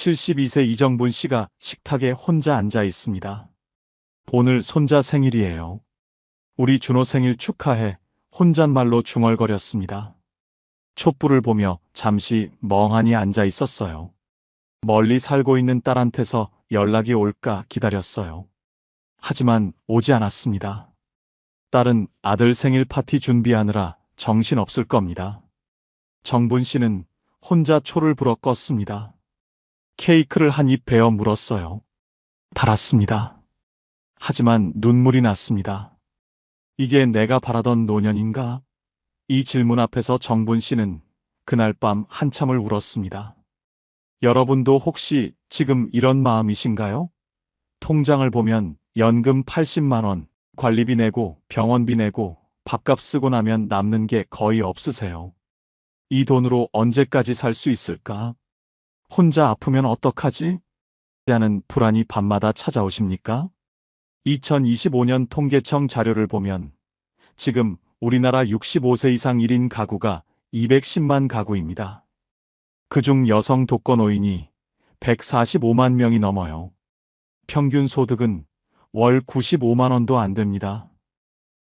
72세 이정분 씨가 식탁에 혼자 앉아 있습니다. 오늘 손자 생일이에요. 우리 준호 생일 축하해. 혼잣말로 중얼거렸습니다. 촛불을 보며 잠시 멍하니 앉아 있었어요. 멀리 살고 있는 딸한테서 연락이 올까 기다렸어요. 하지만 오지 않았습니다. 딸은 아들 생일 파티 준비하느라 정신없을 겁니다. 정분 씨는 혼자 초를 불어 껐습니다. 케이크를 한 입 베어 물었어요. 달았습니다. 하지만 눈물이 났습니다. 이게 내가 바라던 노년인가? 이 질문 앞에서 정분 씨는 그날 밤 한참을 울었습니다. 여러분도 혹시 지금 이런 마음이신가요? 통장을 보면 연금 80만 원, 관리비 내고 병원비 내고 밥값 쓰고 나면 남는 게 거의 없으세요. 이 돈으로 언제까지 살 수 있을까? 혼자 아프면 어떡하지? 하는 불안이 밤마다 찾아오십니까? 2025년 통계청 자료를 보면 지금 우리나라 65세 이상 1인 가구가 210만 가구입니다. 그중 여성 독거노인이 145만 명이 넘어요. 평균 소득은 월 95만 원도 안 됩니다.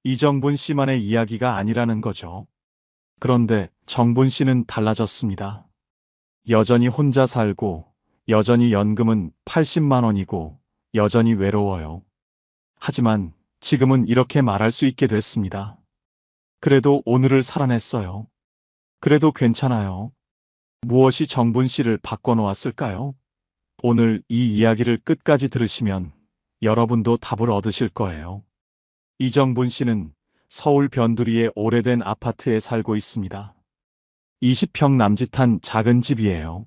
이정분 씨만의 이야기가 아니라는 거죠. 그런데 정분 씨는 달라졌습니다. 여전히 혼자 살고, 여전히 연금은 80만 원이고, 여전히 외로워요. 하지만 지금은 이렇게 말할 수 있게 됐습니다. 그래도 오늘을 살아냈어요. 그래도 괜찮아요. 무엇이 정분 씨를 바꿔놓았을까요? 오늘 이 이야기를 끝까지 들으시면 여러분도 답을 얻으실 거예요. 이정분 씨는 서울 변두리의 오래된 아파트에 살고 있습니다. 20평 남짓한 작은 집이에요.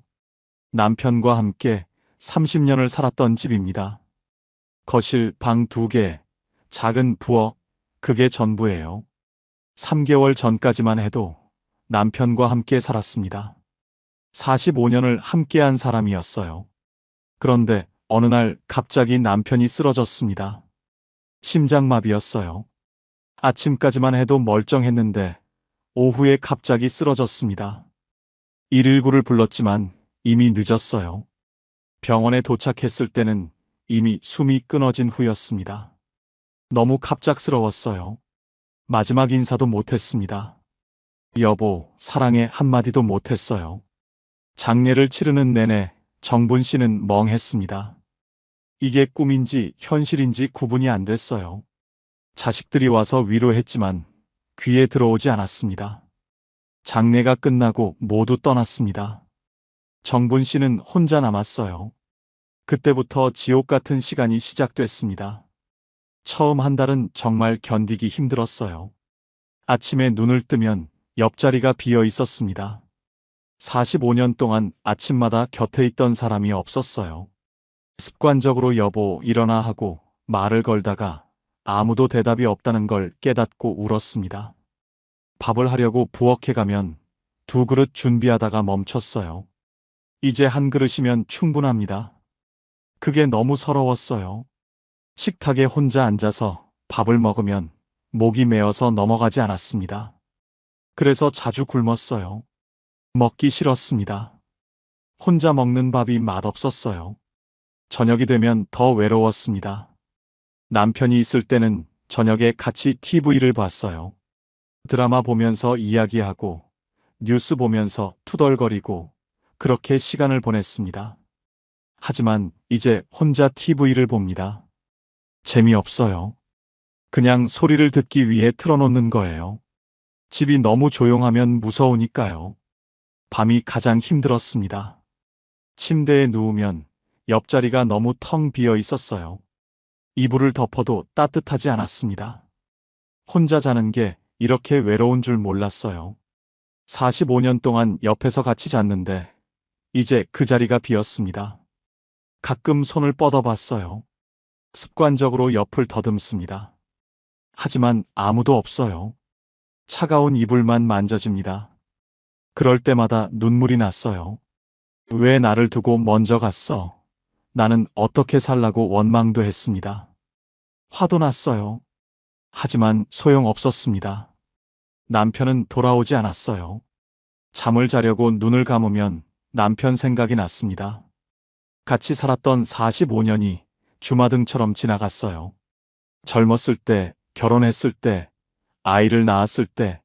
남편과 함께 30년을 살았던 집입니다. 거실, 방 2개, 작은 부엌, 그게 전부예요. 3개월 전까지만 해도 남편과 함께 살았습니다. 45년을 함께한 사람이었어요. 그런데 어느 날 갑자기 남편이 쓰러졌습니다. 심장마비였어요. 아침까지만 해도 멀쩡했는데 오후에 갑자기 쓰러졌습니다. 119를 불렀지만 이미 늦었어요. 병원에 도착했을 때는 이미 숨이 끊어진 후였습니다. 너무 갑작스러웠어요. 마지막 인사도 못했습니다. 여보, 사랑해 한마디도 못했어요. 장례를 치르는 내내 정분 씨는 멍했습니다. 이게 꿈인지 현실인지 구분이 안 됐어요. 자식들이 와서 위로했지만 귀에 들어오지 않았습니다. 장례가 끝나고 모두 떠났습니다. 정분 씨는 혼자 남았어요. 그때부터 지옥 같은 시간이 시작됐습니다. 처음 한 달은 정말 견디기 힘들었어요. 아침에 눈을 뜨면 옆자리가 비어 있었습니다. 45년 동안 아침마다 곁에 있던 사람이 없었어요. 습관적으로 여보 일어나 하고 말을 걸다가 아무도 대답이 없다는 걸 깨닫고 울었습니다. 밥을 하려고 부엌에 가면 2그릇 준비하다가 멈췄어요. 이제 한 그릇이면 충분합니다. 그게 너무 서러웠어요. 식탁에 혼자 앉아서 밥을 먹으면 목이 메어서 넘어가지 않았습니다. 그래서 자주 굶었어요. 먹기 싫었습니다. 혼자 먹는 밥이 맛없었어요. 저녁이 되면 더 외로웠습니다. 남편이 있을 때는 저녁에 같이 TV를 봤어요. 드라마 보면서 이야기하고 뉴스 보면서 투덜거리고 그렇게 시간을 보냈습니다. 하지만 이제 혼자 TV를 봅니다. 재미없어요. 그냥 소리를 듣기 위해 틀어놓는 거예요. 집이 너무 조용하면 무서우니까요. 밤이 가장 힘들었습니다. 침대에 누우면 옆자리가 너무 텅 비어 있었어요. 이불을 덮어도 따뜻하지 않았습니다. 혼자 자는 게 이렇게 외로운 줄 몰랐어요. 45년 동안 옆에서 같이 잤는데 이제 그 자리가 비었습니다. 가끔 손을 뻗어봤어요. 습관적으로 옆을 더듬습니다. 하지만 아무도 없어요. 차가운 이불만 만져집니다. 그럴 때마다 눈물이 났어요. 왜 나를 두고 먼저 갔어? 나는 어떻게 살라고 원망도 했습니다. 화도 났어요. 하지만 소용없었습니다. 남편은 돌아오지 않았어요. 잠을 자려고 눈을 감으면 남편 생각이 났습니다. 같이 살았던 45년이 주마등처럼 지나갔어요. 젊었을 때, 결혼했을 때, 아이를 낳았을 때,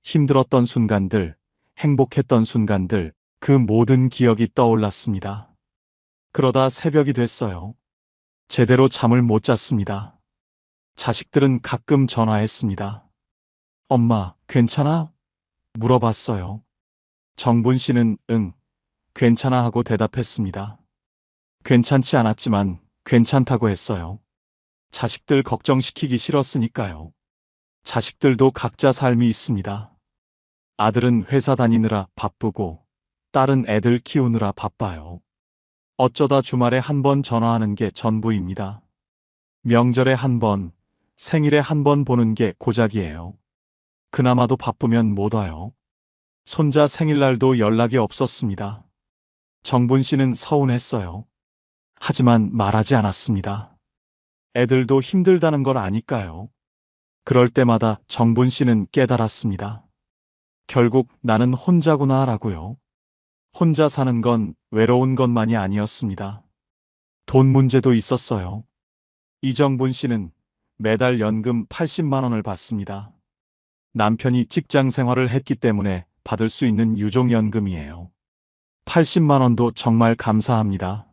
힘들었던 순간들, 행복했던 순간들, 그 모든 기억이 떠올랐습니다. 그러다 새벽이 됐어요. 제대로 잠을 못 잤습니다. 자식들은 가끔 전화했습니다. 엄마, 괜찮아? 물어봤어요. 정분 씨는 응, 괜찮아 하고 대답했습니다. 괜찮지 않았지만 괜찮다고 했어요. 자식들 걱정시키기 싫었으니까요. 자식들도 각자 삶이 있습니다. 아들은 회사 다니느라 바쁘고 딸은 애들 키우느라 바빠요. 어쩌다 주말에 한 번 전화하는 게 전부입니다. 명절에 한 번, 생일에 한 번 보는 게 고작이에요. 그나마도 바쁘면 못 와요. 손자 생일날도 연락이 없었습니다. 정분 씨는 서운했어요. 하지만 말하지 않았습니다. 애들도 힘들다는 걸 아니까요. 그럴 때마다 정분 씨는 깨달았습니다. 결국 나는 혼자구나 라고요. 혼자 사는 건 외로운 것만이 아니었습니다. 돈 문제도 있었어요. 이정분 씨는 매달 연금 80만 원을 받습니다. 남편이 직장 생활을 했기 때문에 받을 수 있는 유종연금이에요. 80만 원도 정말 감사합니다.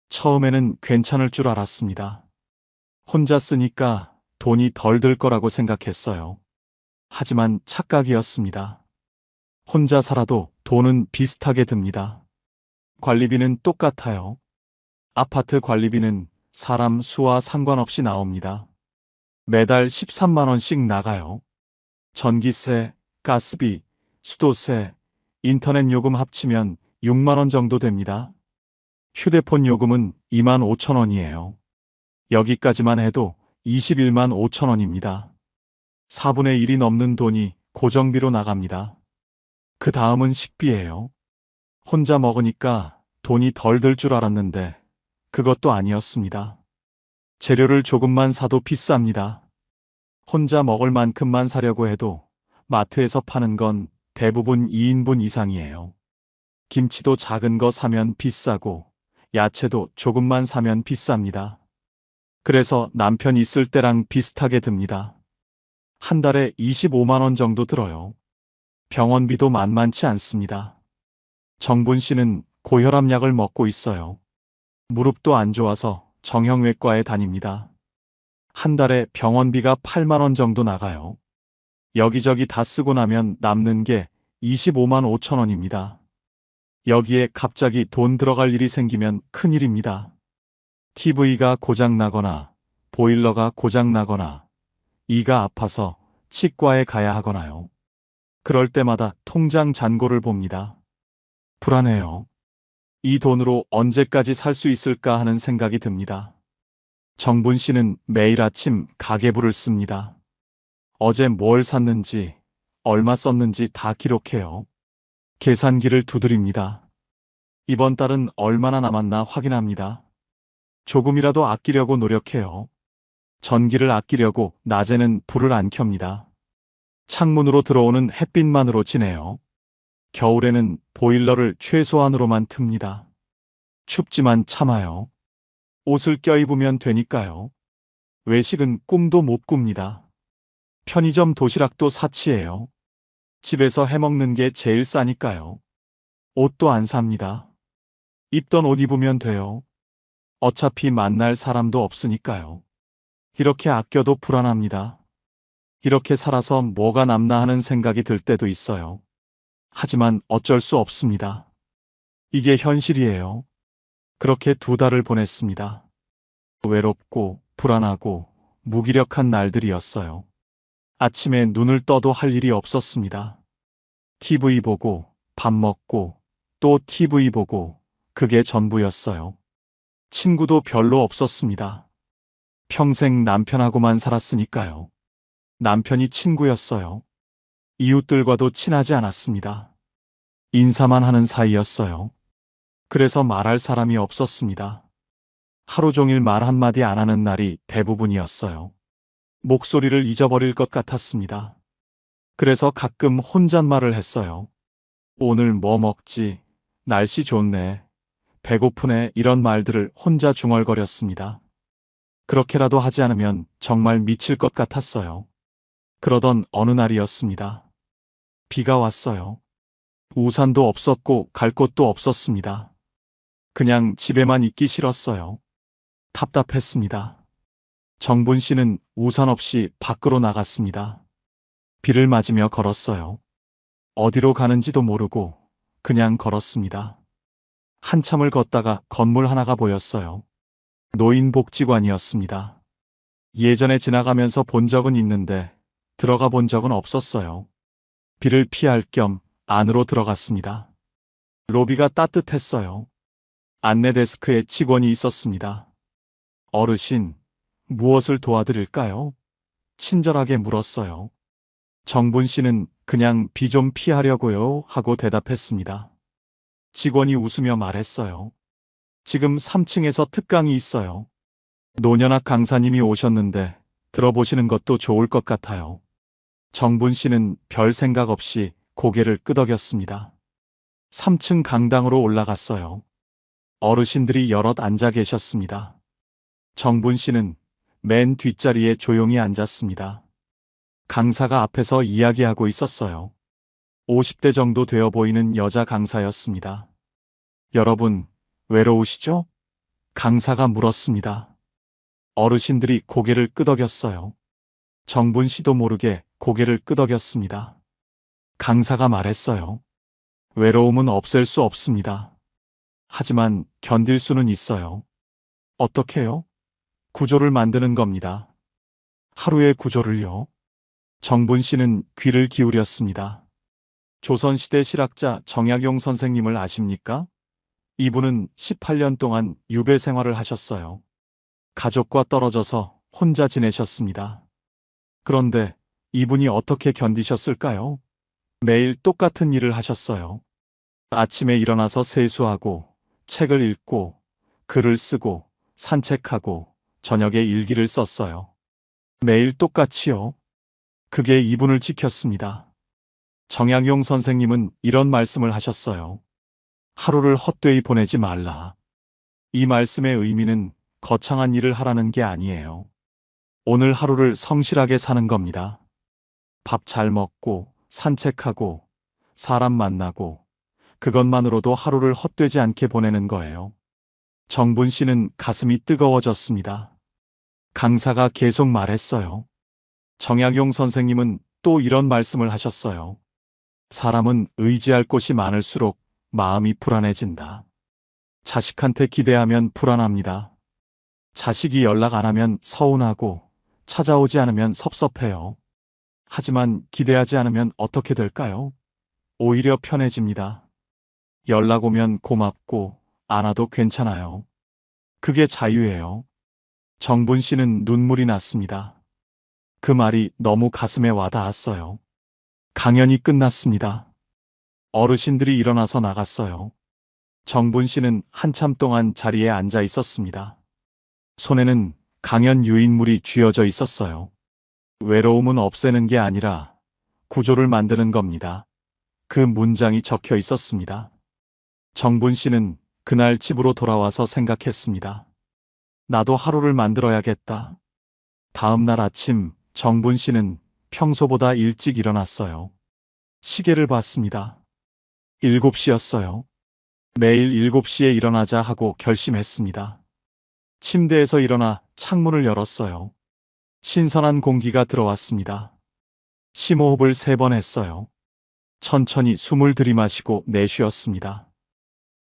처음에는 괜찮을 줄 알았습니다. 혼자 쓰니까 돈이 덜 들 거라고 생각했어요. 하지만 착각이었습니다. 혼자 살아도 돈은 비슷하게 듭니다. 관리비는 똑같아요. 아파트 관리비는 사람 수와 상관없이 나옵니다. 매달 13만 원씩 나가요. 전기세, 가스비, 수도세, 인터넷 요금 합치면 6만 원 정도 됩니다. 휴대폰 요금은 2만 5천 원이에요. 여기까지만 해도 21만 5천 원입니다. 4분의 1이 넘는 돈이 고정비로 나갑니다. 그 다음은 식비예요. 혼자 먹으니까 돈이 덜 들 줄 알았는데 그것도 아니었습니다. 재료를 조금만 사도 비쌉니다. 혼자 먹을 만큼만 사려고 해도 마트에서 파는 건 대부분 2인분 이상이에요. 김치도 작은 거 사면 비싸고 야채도 조금만 사면 비쌉니다. 그래서 남편 있을 때랑 비슷하게 듭니다. 한 달에 25만 원 정도 들어요. 병원비도 만만치 않습니다. 정분 씨는 고혈압 약을 먹고 있어요. 무릎도 안 좋아서 정형외과에 다닙니다. 한 달에 병원비가 8만 원 정도 나가요. 여기저기 다 쓰고 나면 남는 게 25만 5천 원입니다. 여기에 갑자기 돈 들어갈 일이 생기면 큰일입니다. TV가 고장나거나 보일러가 고장나거나 이가 아파서 치과에 가야 하거나요. 그럴 때마다 통장 잔고를 봅니다. 불안해요. 이 돈으로 언제까지 살 수 있을까 하는 생각이 듭니다. 정분 씨는 매일 아침 가계부를 씁니다. 어제 뭘 샀는지, 얼마 썼는지 다 기록해요. 계산기를 두드립니다. 이번 달은 얼마나 남았나 확인합니다. 조금이라도 아끼려고 노력해요. 전기를 아끼려고 낮에는 불을 안 켭니다. 창문으로 들어오는 햇빛만으로 지내요. 겨울에는 보일러를 최소한으로만 틉니다. 춥지만 참아요. 옷을 껴입으면 되니까요. 외식은 꿈도 못 꿉니다. 편의점 도시락도 사치예요. 집에서 해먹는 게 제일 싸니까요. 옷도 안 삽니다. 입던 옷 입으면 돼요. 어차피 만날 사람도 없으니까요. 이렇게 아껴도 불안합니다. 이렇게 살아서 뭐가 남나 하는 생각이 들 때도 있어요. 하지만 어쩔 수 없습니다. 이게 현실이에요. 그렇게 2달을 보냈습니다. 외롭고 불안하고 무기력한 날들이었어요. 아침에 눈을 떠도 할 일이 없었습니다. TV 보고 밥 먹고 또 TV 보고 그게 전부였어요. 친구도 별로 없었습니다. 평생 남편하고만 살았으니까요. 남편이 친구였어요. 이웃들과도 친하지 않았습니다. 인사만 하는 사이였어요. 그래서 말할 사람이 없었습니다. 하루 종일 말 한마디 안 하는 날이 대부분이었어요. 목소리를 잊어버릴 것 같았습니다. 그래서 가끔 혼잣말을 했어요. 오늘 뭐 먹지? 날씨 좋네. 배고프네 이런 말들을 혼자 중얼거렸습니다. 그렇게라도 하지 않으면 정말 미칠 것 같았어요. 그러던 어느 날이었습니다. 비가 왔어요. 우산도 없었고 갈 곳도 없었습니다. 그냥 집에만 있기 싫었어요. 답답했습니다. 정분 씨는 우산 없이 밖으로 나갔습니다. 비를 맞으며 걸었어요. 어디로 가는지도 모르고 그냥 걸었습니다. 한참을 걷다가 건물 하나가 보였어요. 노인복지관이었습니다. 예전에 지나가면서 본 적은 있는데 들어가 본 적은 없었어요. 비를 피할 겸 안으로 들어갔습니다. 로비가 따뜻했어요. 안내 데스크에 직원이 있었습니다. 어르신, 무엇을 도와드릴까요? 친절하게 물었어요. 정분 씨는 그냥 비 좀 피하려고요 하고 대답했습니다. 직원이 웃으며 말했어요. 지금 3층에서 특강이 있어요. 노년학 강사님이 오셨는데 들어보시는 것도 좋을 것 같아요. 정분 씨는 별 생각 없이 고개를 끄덕였습니다. 3층 강당으로 올라갔어요. 어르신들이 여럿 앉아 계셨습니다. 정분 씨는 맨 뒷자리에 조용히 앉았습니다. 강사가 앞에서 이야기하고 있었어요. 50대 정도 되어 보이는 여자 강사였습니다. 여러분, 외로우시죠? 강사가 물었습니다. 어르신들이 고개를 끄덕였어요. 정분 씨도 모르게 고개를 끄덕였습니다. 강사가 말했어요. 외로움은 없앨 수 없습니다. 하지만 견딜 수는 있어요. 어떻게요? 구조를 만드는 겁니다. 하루의 구조를요? 정분 씨는 귀를 기울였습니다. 조선시대 실학자 정약용 선생님을 아십니까? 이분은 18년 동안 유배 생활을 하셨어요. 가족과 떨어져서 혼자 지내셨습니다. 그런데 이분이 어떻게 견디셨을까요? 매일 똑같은 일을 하셨어요. 아침에 일어나서 세수하고, 책을 읽고, 글을 쓰고, 산책하고, 저녁에 일기를 썼어요. 매일 똑같이요. 그게 이분을 지켰습니다. 정약용 선생님은 이런 말씀을 하셨어요. 하루를 헛되이 보내지 말라. 이 말씀의 의미는 거창한 일을 하라는 게 아니에요. 오늘 하루를 성실하게 사는 겁니다. 밥 잘 먹고, 산책하고, 사람 만나고, 그것만으로도 하루를 헛되지 않게 보내는 거예요. 정분 씨는 가슴이 뜨거워졌습니다. 강사가 계속 말했어요. 정약용 선생님은 또 이런 말씀을 하셨어요. 사람은 의지할 곳이 많을수록 마음이 불안해진다. 자식한테 기대하면 불안합니다. 자식이 연락 안 하면 서운하고 찾아오지 않으면 섭섭해요. 하지만 기대하지 않으면 어떻게 될까요? 오히려 편해집니다. 연락 오면 고맙고 안 와도 괜찮아요. 그게 자유예요. 정분 씨는 눈물이 났습니다. 그 말이 너무 가슴에 와닿았어요. 강연이 끝났습니다. 어르신들이 일어나서 나갔어요. 정분 씨는 한참 동안 자리에 앉아 있었습니다. 손에는 강연 유인물이 쥐어져 있었어요. 외로움은 없애는 게 아니라 구조를 만드는 겁니다. 그 문장이 적혀 있었습니다. 정분 씨는 그날 집으로 돌아와서 생각했습니다. 나도 하루를 만들어야겠다. 다음 날 아침 정분 씨는 평소보다 일찍 일어났어요. 시계를 봤습니다. 7시였어요. 매일 7시에 일어나자 하고 결심했습니다. 침대에서 일어나 창문을 열었어요. 신선한 공기가 들어왔습니다. 심호흡을 3번 했어요. 천천히 숨을 들이마시고 내쉬었습니다.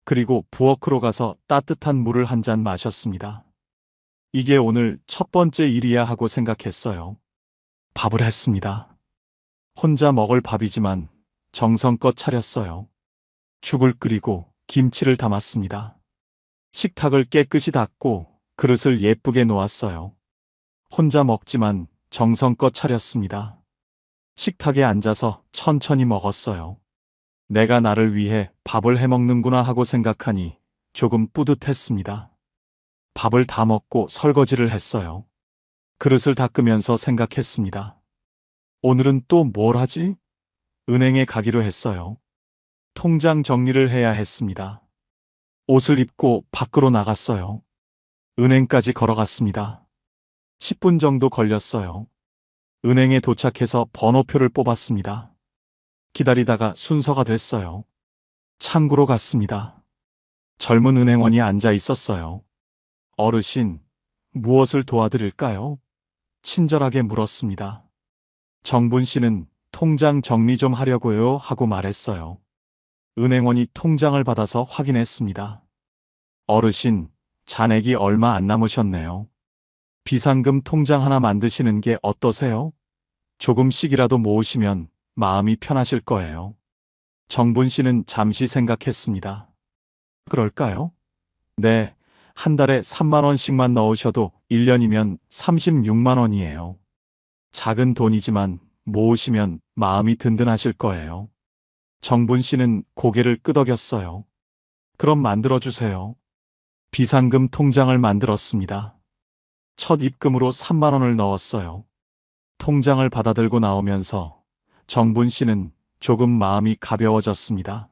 그리고 부엌으로 가서 따뜻한 물을 한 잔 마셨습니다. 이게 오늘 첫 번째 일이야 하고 생각했어요. 밥을 했습니다. 혼자 먹을 밥이지만 정성껏 차렸어요. 죽을 끓이고 김치를 담았습니다. 식탁을 깨끗이 닦고 그릇을 예쁘게 놓았어요. 혼자 먹지만 정성껏 차렸습니다. 식탁에 앉아서 천천히 먹었어요. 내가 나를 위해 밥을 해먹는구나 하고 생각하니 조금 뿌듯했습니다. 밥을 다 먹고 설거지를 했어요. 그릇을 닦으면서 생각했습니다. 오늘은 또 뭘 하지? 은행에 가기로 했어요. 통장 정리를 해야 했습니다. 옷을 입고 밖으로 나갔어요. 은행까지 걸어갔습니다. 10분 정도 걸렸어요. 은행에 도착해서 번호표를 뽑았습니다. 기다리다가 순서가 됐어요. 창구로 갔습니다. 젊은 은행원이 앉아 있었어요. 어르신, 무엇을 도와드릴까요? 친절하게 물었습니다. 정분 씨는 통장 정리 좀 하려고요 하고 말했어요. 은행원이 통장을 받아서 확인했습니다. 어르신, 잔액이 얼마 안 남으셨네요. 비상금 통장 하나 만드시는 게 어떠세요? 조금씩이라도 모으시면 마음이 편하실 거예요. 정분 씨는 잠시 생각했습니다. 그럴까요? 네, 한 달에 3만 원씩만 넣으셔도 1년이면 36만 원이에요. 작은 돈이지만 모으시면 마음이 든든하실 거예요. 정분 씨는 고개를 끄덕였어요. 그럼 만들어주세요. 비상금 통장을 만들었습니다. 첫 입금으로 3만 원을 넣었어요. 통장을 받아들고 나오면서 정분 씨는 조금 마음이 가벼워졌습니다.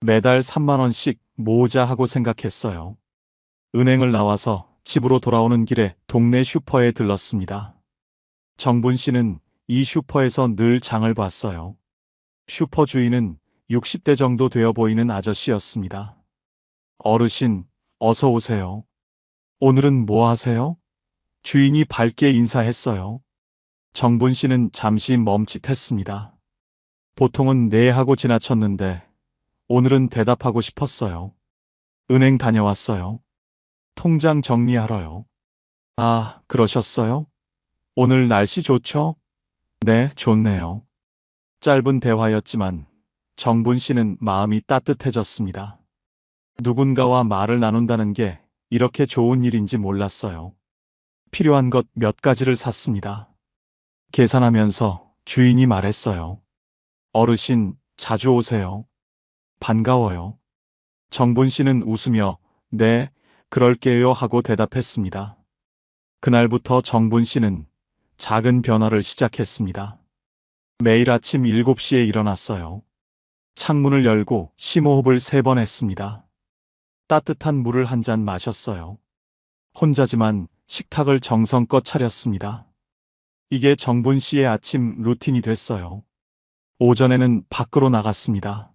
매달 3만 원씩 모으자 하고 생각했어요. 은행을 나와서 집으로 돌아오는 길에 동네 슈퍼에 들렀습니다. 정분 씨는 이 슈퍼에서 늘 장을 봤어요. 슈퍼 주인은 60대 정도 되어 보이는 아저씨였습니다. 어르신, 어서 오세요. 오늘은 뭐 하세요? 주인이 밝게 인사했어요. 정분 씨는 잠시 멈칫했습니다. 보통은 네 하고 지나쳤는데 오늘은 대답하고 싶었어요. 은행 다녀왔어요. 통장 정리하러요. 아, 그러셨어요? 오늘 날씨 좋죠? 네, 좋네요. 짧은 대화였지만 정분 씨는 마음이 따뜻해졌습니다. 누군가와 말을 나눈다는 게 이렇게 좋은 일인지 몰랐어요. 필요한 것 몇 가지를 샀습니다. 계산하면서 주인이 말했어요. 어르신, 자주 오세요. 반가워요. 정분 씨는 웃으며 네, 그럴게요 하고 대답했습니다. 그날부터 정분 씨는 작은 변화를 시작했습니다. 매일 아침 7시에 일어났어요. 창문을 열고 심호흡을 3번 했습니다. 따뜻한 물을 한 잔 마셨어요. 혼자지만 식탁을 정성껏 차렸습니다. 이게 정분 씨의 아침 루틴이 됐어요. 오전에는 밖으로 나갔습니다.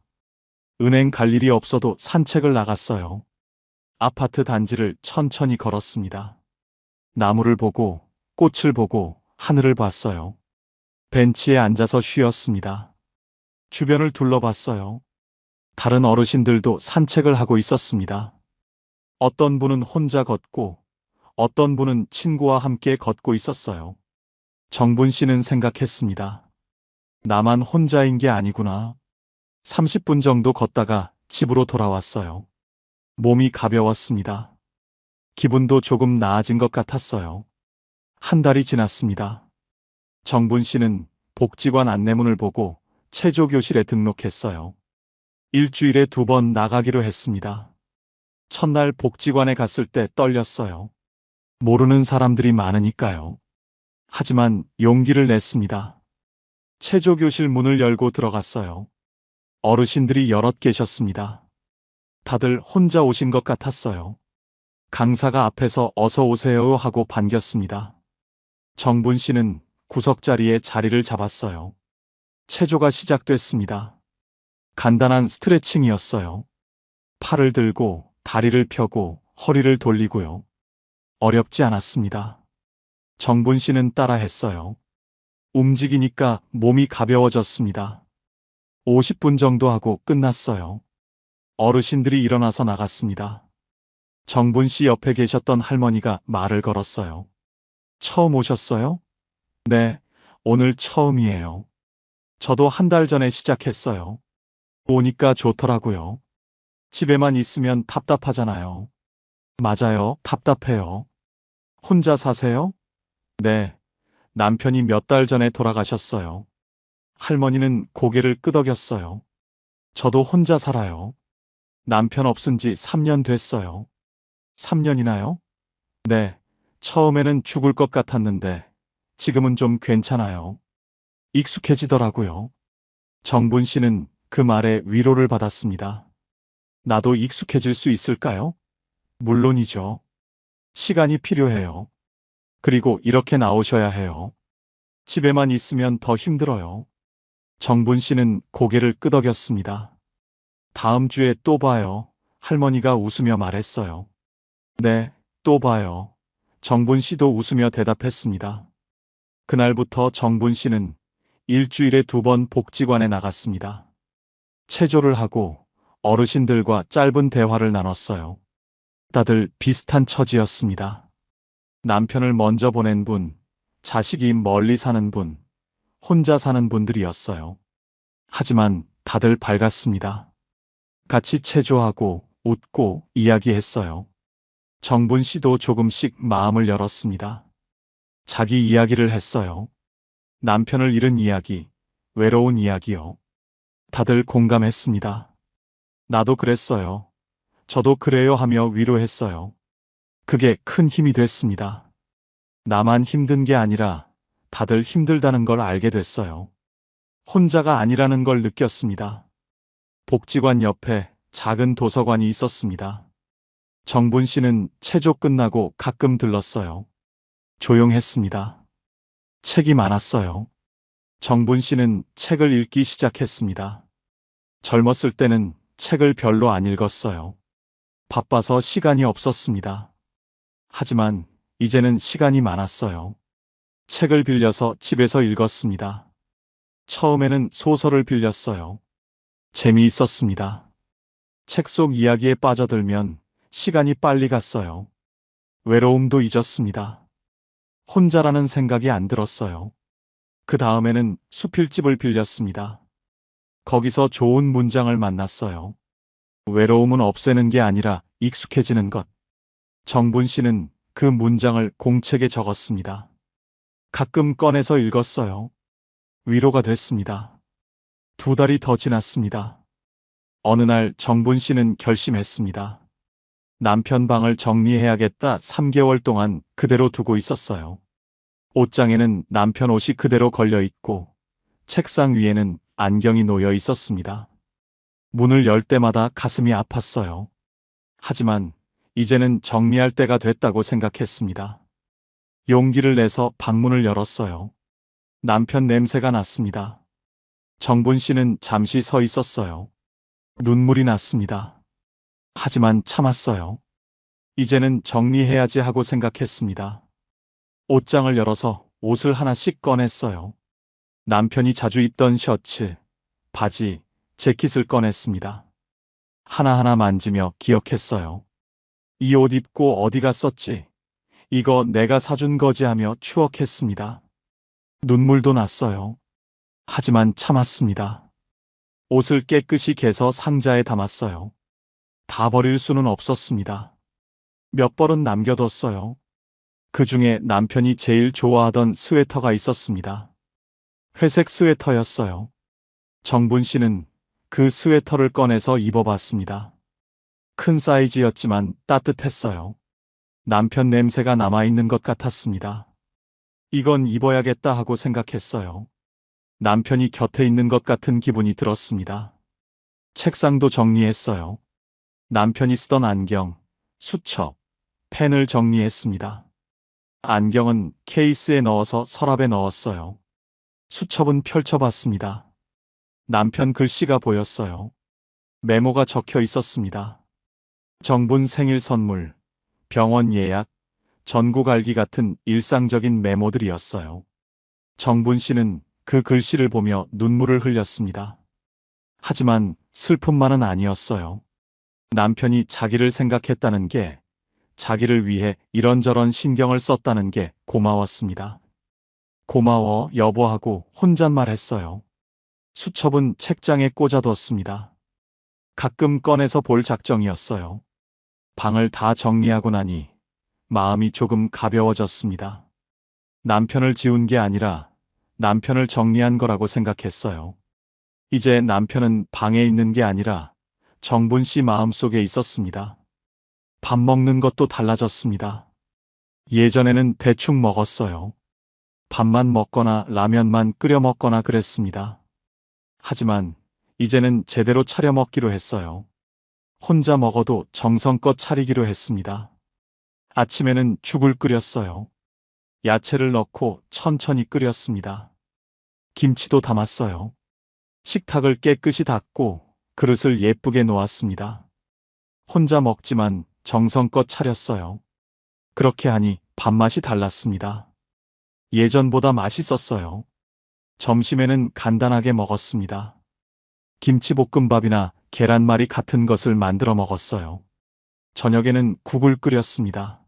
은행 갈 일이 없어도 산책을 나갔어요. 아파트 단지를 천천히 걸었습니다. 나무를 보고, 꽃을 보고, 하늘을 봤어요. 벤치에 앉아서 쉬었습니다. 주변을 둘러봤어요. 다른 어르신들도 산책을 하고 있었습니다. 어떤 분은 혼자 걷고, 어떤 분은 친구와 함께 걷고 있었어요. 정분 씨는 생각했습니다. 나만 혼자인 게 아니구나. 30분 정도 걷다가 집으로 돌아왔어요. 몸이 가벼웠습니다. 기분도 조금 나아진 것 같았어요. 한 달이 지났습니다. 정분 씨는 복지관 안내문을 보고 체조교실에 등록했어요. 일주일에 2번 나가기로 했습니다. 첫날 복지관에 갔을 때 떨렸어요. 모르는 사람들이 많으니까요. 하지만 용기를 냈습니다. 체조교실 문을 열고 들어갔어요. 어르신들이 여럿 계셨습니다. 다들 혼자 오신 것 같았어요. 강사가 앞에서 어서 오세요 하고 반겼습니다. 정분 씨는 구석자리에 자리를 잡았어요. 체조가 시작됐습니다. 간단한 스트레칭이었어요. 팔을 들고 다리를 펴고 허리를 돌리고요. 어렵지 않았습니다. 정분 씨는 따라했어요. 움직이니까 몸이 가벼워졌습니다. 50분 정도 하고 끝났어요. 어르신들이 일어나서 나갔습니다. 정분 씨 옆에 계셨던 할머니가 말을 걸었어요. 처음 오셨어요? 네, 오늘 처음이에요. 저도 한 달 전에 시작했어요. 오니까 좋더라고요. 집에만 있으면 답답하잖아요. 맞아요, 답답해요. 혼자 사세요? 네, 남편이 몇 달 전에 돌아가셨어요. 할머니는 고개를 끄덕였어요. 저도 혼자 살아요. 남편 없은 지 3년 됐어요. 3년이나요? 네, 처음에는 죽을 것 같았는데 지금은 좀 괜찮아요. 익숙해지더라고요. 정분 씨는 그 말에 위로를 받았습니다. 나도 익숙해질 수 있을까요? 물론이죠. 시간이 필요해요. 그리고 이렇게 나오셔야 해요. 집에만 있으면 더 힘들어요. 정분 씨는 고개를 끄덕였습니다. 다음 주에 또 봐요. 할머니가 웃으며 말했어요. 네, 또 봐요. 정분 씨도 웃으며 대답했습니다. 그날부터 정분 씨는 일주일에 2번 복지관에 나갔습니다. 체조를 하고 어르신들과 짧은 대화를 나눴어요. 다들 비슷한 처지였습니다. 남편을 먼저 보낸 분, 자식이 멀리 사는 분, 혼자 사는 분들이었어요. 하지만 다들 밝았습니다. 같이 체조하고 웃고 이야기했어요. 정분 씨도 조금씩 마음을 열었습니다. 자기 이야기를 했어요. 남편을 잃은 이야기, 외로운 이야기요. 다들 공감했습니다. 나도 그랬어요. 저도 그래요 하며 위로했어요. 그게 큰 힘이 됐습니다. 나만 힘든 게 아니라 다들 힘들다는 걸 알게 됐어요. 혼자가 아니라는 걸 느꼈습니다. 복지관 옆에 작은 도서관이 있었습니다. 정분 씨는 체조 끝나고 가끔 들렀어요. 조용했습니다. 책이 많았어요. 정분 씨는 책을 읽기 시작했습니다. 젊었을 때는 책을 별로 안 읽었어요. 바빠서 시간이 없었습니다. 하지만 이제는 시간이 많았어요. 책을 빌려서 집에서 읽었습니다. 처음에는 소설을 빌렸어요. 재미있었습니다. 책 속 이야기에 빠져들면 시간이 빨리 갔어요. 외로움도 잊었습니다. 혼자라는 생각이 안 들었어요. 그 다음에는 수필집을 빌렸습니다. 거기서 좋은 문장을 만났어요. 외로움은 없애는 게 아니라 익숙해지는 것. 정분 씨는 그 문장을 공책에 적었습니다. 가끔 꺼내서 읽었어요. 위로가 됐습니다. 2달이 더 지났습니다. 어느 날 정분 씨는 결심했습니다. 남편 방을 정리해야겠다. 3개월 동안 그대로 두고 있었어요. 옷장에는 남편 옷이 그대로 걸려 있고 책상 위에는 안경이 놓여 있었습니다. 문을 열 때마다 가슴이 아팠어요. 하지만 이제는 정리할 때가 됐다고 생각했습니다. 용기를 내서 방문을 열었어요. 남편 냄새가 났습니다. 정분 씨는 잠시 서 있었어요. 눈물이 났습니다. 하지만 참았어요. 이제는 정리해야지 하고 생각했습니다. 옷장을 열어서 옷을 하나씩 꺼냈어요. 남편이 자주 입던 셔츠, 바지, 재킷을 꺼냈습니다. 하나하나 만지며 기억했어요. 이 옷 입고 어디 갔었지? 이거 내가 사준 거지 하며 추억했습니다. 눈물도 났어요. 하지만 참았습니다. 옷을 깨끗이 개서 상자에 담았어요. 다 버릴 수는 없었습니다. 몇 벌은 남겨뒀어요. 그 중에 남편이 제일 좋아하던 스웨터가 있었습니다. 회색 스웨터였어요. 정분 씨는 그 스웨터를 꺼내서 입어봤습니다. 큰 사이즈였지만 따뜻했어요. 남편 냄새가 남아있는 것 같았습니다. 이건 입어야겠다 하고 생각했어요. 남편이 곁에 있는 것 같은 기분이 들었습니다. 책상도 정리했어요. 남편이 쓰던 안경, 수첩, 펜을 정리했습니다. 안경은 케이스에 넣어서 서랍에 넣었어요. 수첩은 펼쳐봤습니다. 남편 글씨가 보였어요. 메모가 적혀 있었습니다. 정분 생일 선물, 병원 예약, 전국 알기 같은 일상적인 메모들이었어요. 정분 씨는 그 글씨를 보며 눈물을 흘렸습니다. 하지만 슬픔만은 아니었어요. 남편이 자기를 생각했다는 게, 자기를 위해 이런저런 신경을 썼다는 게 고마웠습니다. 고마워, 여보하고 혼잣말했어요. 수첩은 책장에 꽂아뒀습니다. 가끔 꺼내서 볼 작정이었어요. 방을 다 정리하고 나니 마음이 조금 가벼워졌습니다. 남편을 지운 게 아니라 남편을 정리한 거라고 생각했어요. 이제 남편은 방에 있는 게 아니라 정분 씨 마음속에 있었습니다. 밥 먹는 것도 달라졌습니다. 예전에는 대충 먹었어요. 밥만 먹거나 라면만 끓여 먹거나 그랬습니다. 하지만 이제는 제대로 차려 먹기로 했어요. 혼자 먹어도 정성껏 차리기로 했습니다. 아침에는 죽을 끓였어요. 야채를 넣고 천천히 끓였습니다. 김치도 담았어요. 식탁을 깨끗이 닦고 그릇을 예쁘게 놓았습니다. 혼자 먹지만 정성껏 차렸어요. 그렇게 하니 밥맛이 달랐습니다. 예전보다 맛있었어요. 점심에는 간단하게 먹었습니다. 김치볶음밥이나 계란말이 같은 것을 만들어 먹었어요. 저녁에는 국을 끓였습니다.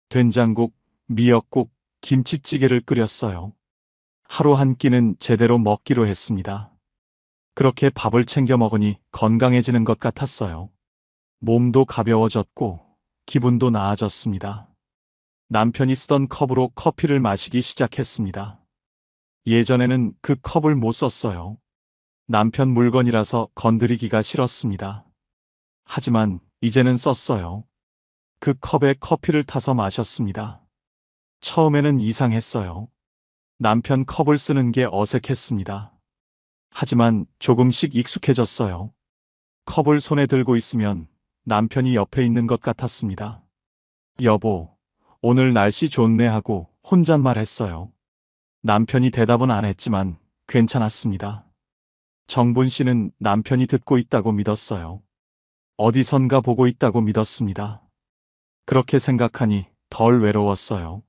된장국, 미역국, 김치찌개를 끓였어요. 하루 한 끼는 제대로 먹기로 했습니다. 그렇게 밥을 챙겨 먹으니 건강해지는 것 같았어요. 몸도 가벼워졌고 기분도 나아졌습니다. 남편이 쓰던 컵으로 커피를 마시기 시작했습니다. 예전에는 그 컵을 못 썼어요. 남편 물건이라서 건드리기가 싫었습니다. 하지만 이제는 썼어요. 그 컵에 커피를 타서 마셨습니다. 처음에는 이상했어요. 남편 컵을 쓰는 게 어색했습니다. 하지만 조금씩 익숙해졌어요. 컵을 손에 들고 있으면 남편이 옆에 있는 것 같았습니다. 여보, 오늘 날씨 좋네 하고 혼잣말 했어요. 남편이 대답은 안 했지만 괜찮았습니다. 정분 씨는 남편이 듣고 있다고 믿었어요. 어디선가 보고 있다고 믿었습니다. 그렇게 생각하니 덜 외로웠어요.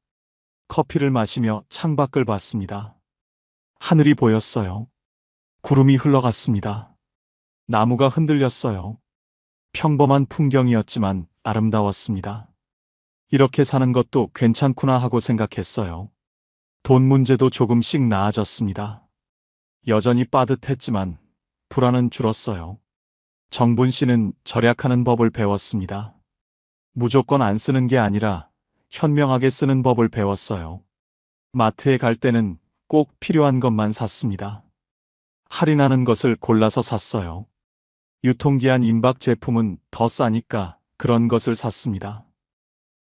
커피를 마시며 창밖을 봤습니다. 하늘이 보였어요. 구름이 흘러갔습니다. 나무가 흔들렸어요. 평범한 풍경이었지만 아름다웠습니다. 이렇게 사는 것도 괜찮구나 하고 생각했어요. 돈 문제도 조금씩 나아졌습니다. 여전히 빠듯했지만 불안은 줄었어요. 정분 씨는 절약하는 법을 배웠습니다. 무조건 안 쓰는 게 아니라 현명하게 쓰는 법을 배웠어요. 마트에 갈 때는 꼭 필요한 것만 샀습니다. 할인하는 것을 골라서 샀어요. 유통기한 임박 제품은 더 싸니까 그런 것을 샀습니다.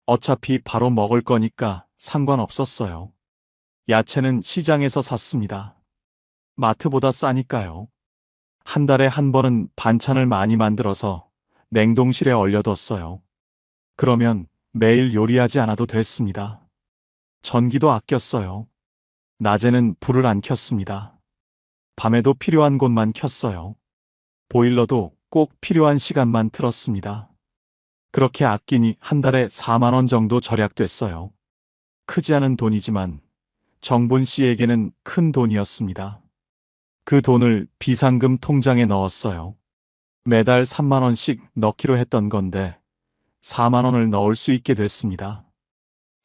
어차피 바로 먹을 거니까 상관없었어요. 야채는 시장에서 샀습니다. 마트보다 싸니까요. 한 달에 한 번은 반찬을 많이 만들어서 냉동실에 얼려뒀어요. 그러면 매일 요리하지 않아도 됐습니다. 전기도 아꼈어요. 낮에는 불을 안 켰습니다. 밤에도 필요한 곳만 켰어요. 보일러도 꼭 필요한 시간만 틀었습니다. 그렇게 아끼니 한 달에 4만 원 정도 절약됐어요. 크지 않은 돈이지만 정분 씨에게는 큰 돈이었습니다. 그 돈을 비상금 통장에 넣었어요. 매달 3만 원씩 넣기로 했던 건데 4만 원을 넣을 수 있게 됐습니다.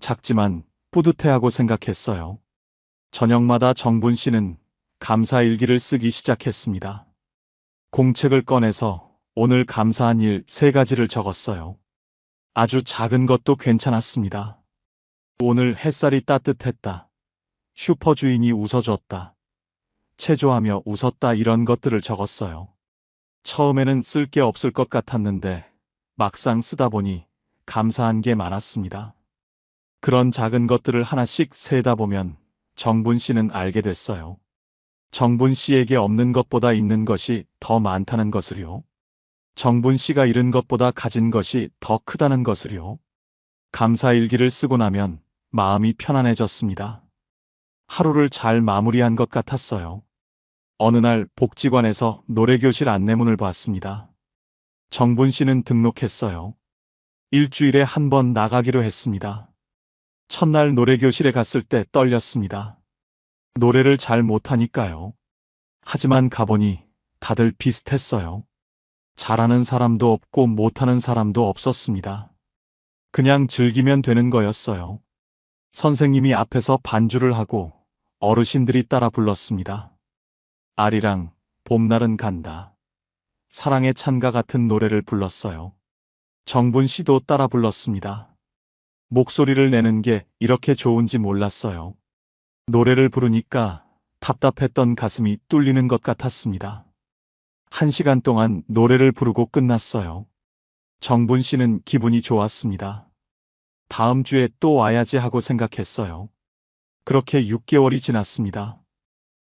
작지만 뿌듯해하고 생각했어요. 저녁마다 정분 씨는 감사 일기를 쓰기 시작했습니다. 공책을 꺼내서 오늘 감사한 일 3가지를 적었어요. 아주 작은 것도 괜찮았습니다. 오늘 햇살이 따뜻했다. 슈퍼 주인이 웃어줬다. 체조하며 웃었다 이런 것들을 적었어요. 처음에는 쓸 게 없을 것 같았는데 막상 쓰다 보니 감사한 게 많았습니다. 그런 작은 것들을 하나씩 세다 보면 정분 씨는 알게 됐어요. 정분 씨에게 없는 것보다 있는 것이 더 많다는 것을요. 정분 씨가 잃은 것보다 가진 것이 더 크다는 것을요. 감사 일기를 쓰고 나면 마음이 편안해졌습니다. 하루를 잘 마무리한 것 같았어요. 어느 날 복지관에서 노래교실 안내문을 봤습니다. 정분 씨는 등록했어요. 일주일에 한 번 나가기로 했습니다. 첫날 노래교실에 갔을 때 떨렸습니다. 노래를 잘 못하니까요. 하지만 가보니 다들 비슷했어요. 잘하는 사람도 없고 못하는 사람도 없었습니다. 그냥 즐기면 되는 거였어요. 선생님이 앞에서 반주를 하고 어르신들이 따라 불렀습니다. 아리랑 봄날은 간다. 사랑의 찬가 같은 노래를 불렀어요. 정분 씨도 따라 불렀습니다. 목소리를 내는 게 이렇게 좋은지 몰랐어요. 노래를 부르니까 답답했던 가슴이 뚫리는 것 같았습니다. 1시간 동안 노래를 부르고 끝났어요. 정분 씨는 기분이 좋았습니다. 다음 주에 또 와야지 하고 생각했어요. 그렇게 6개월이 지났습니다.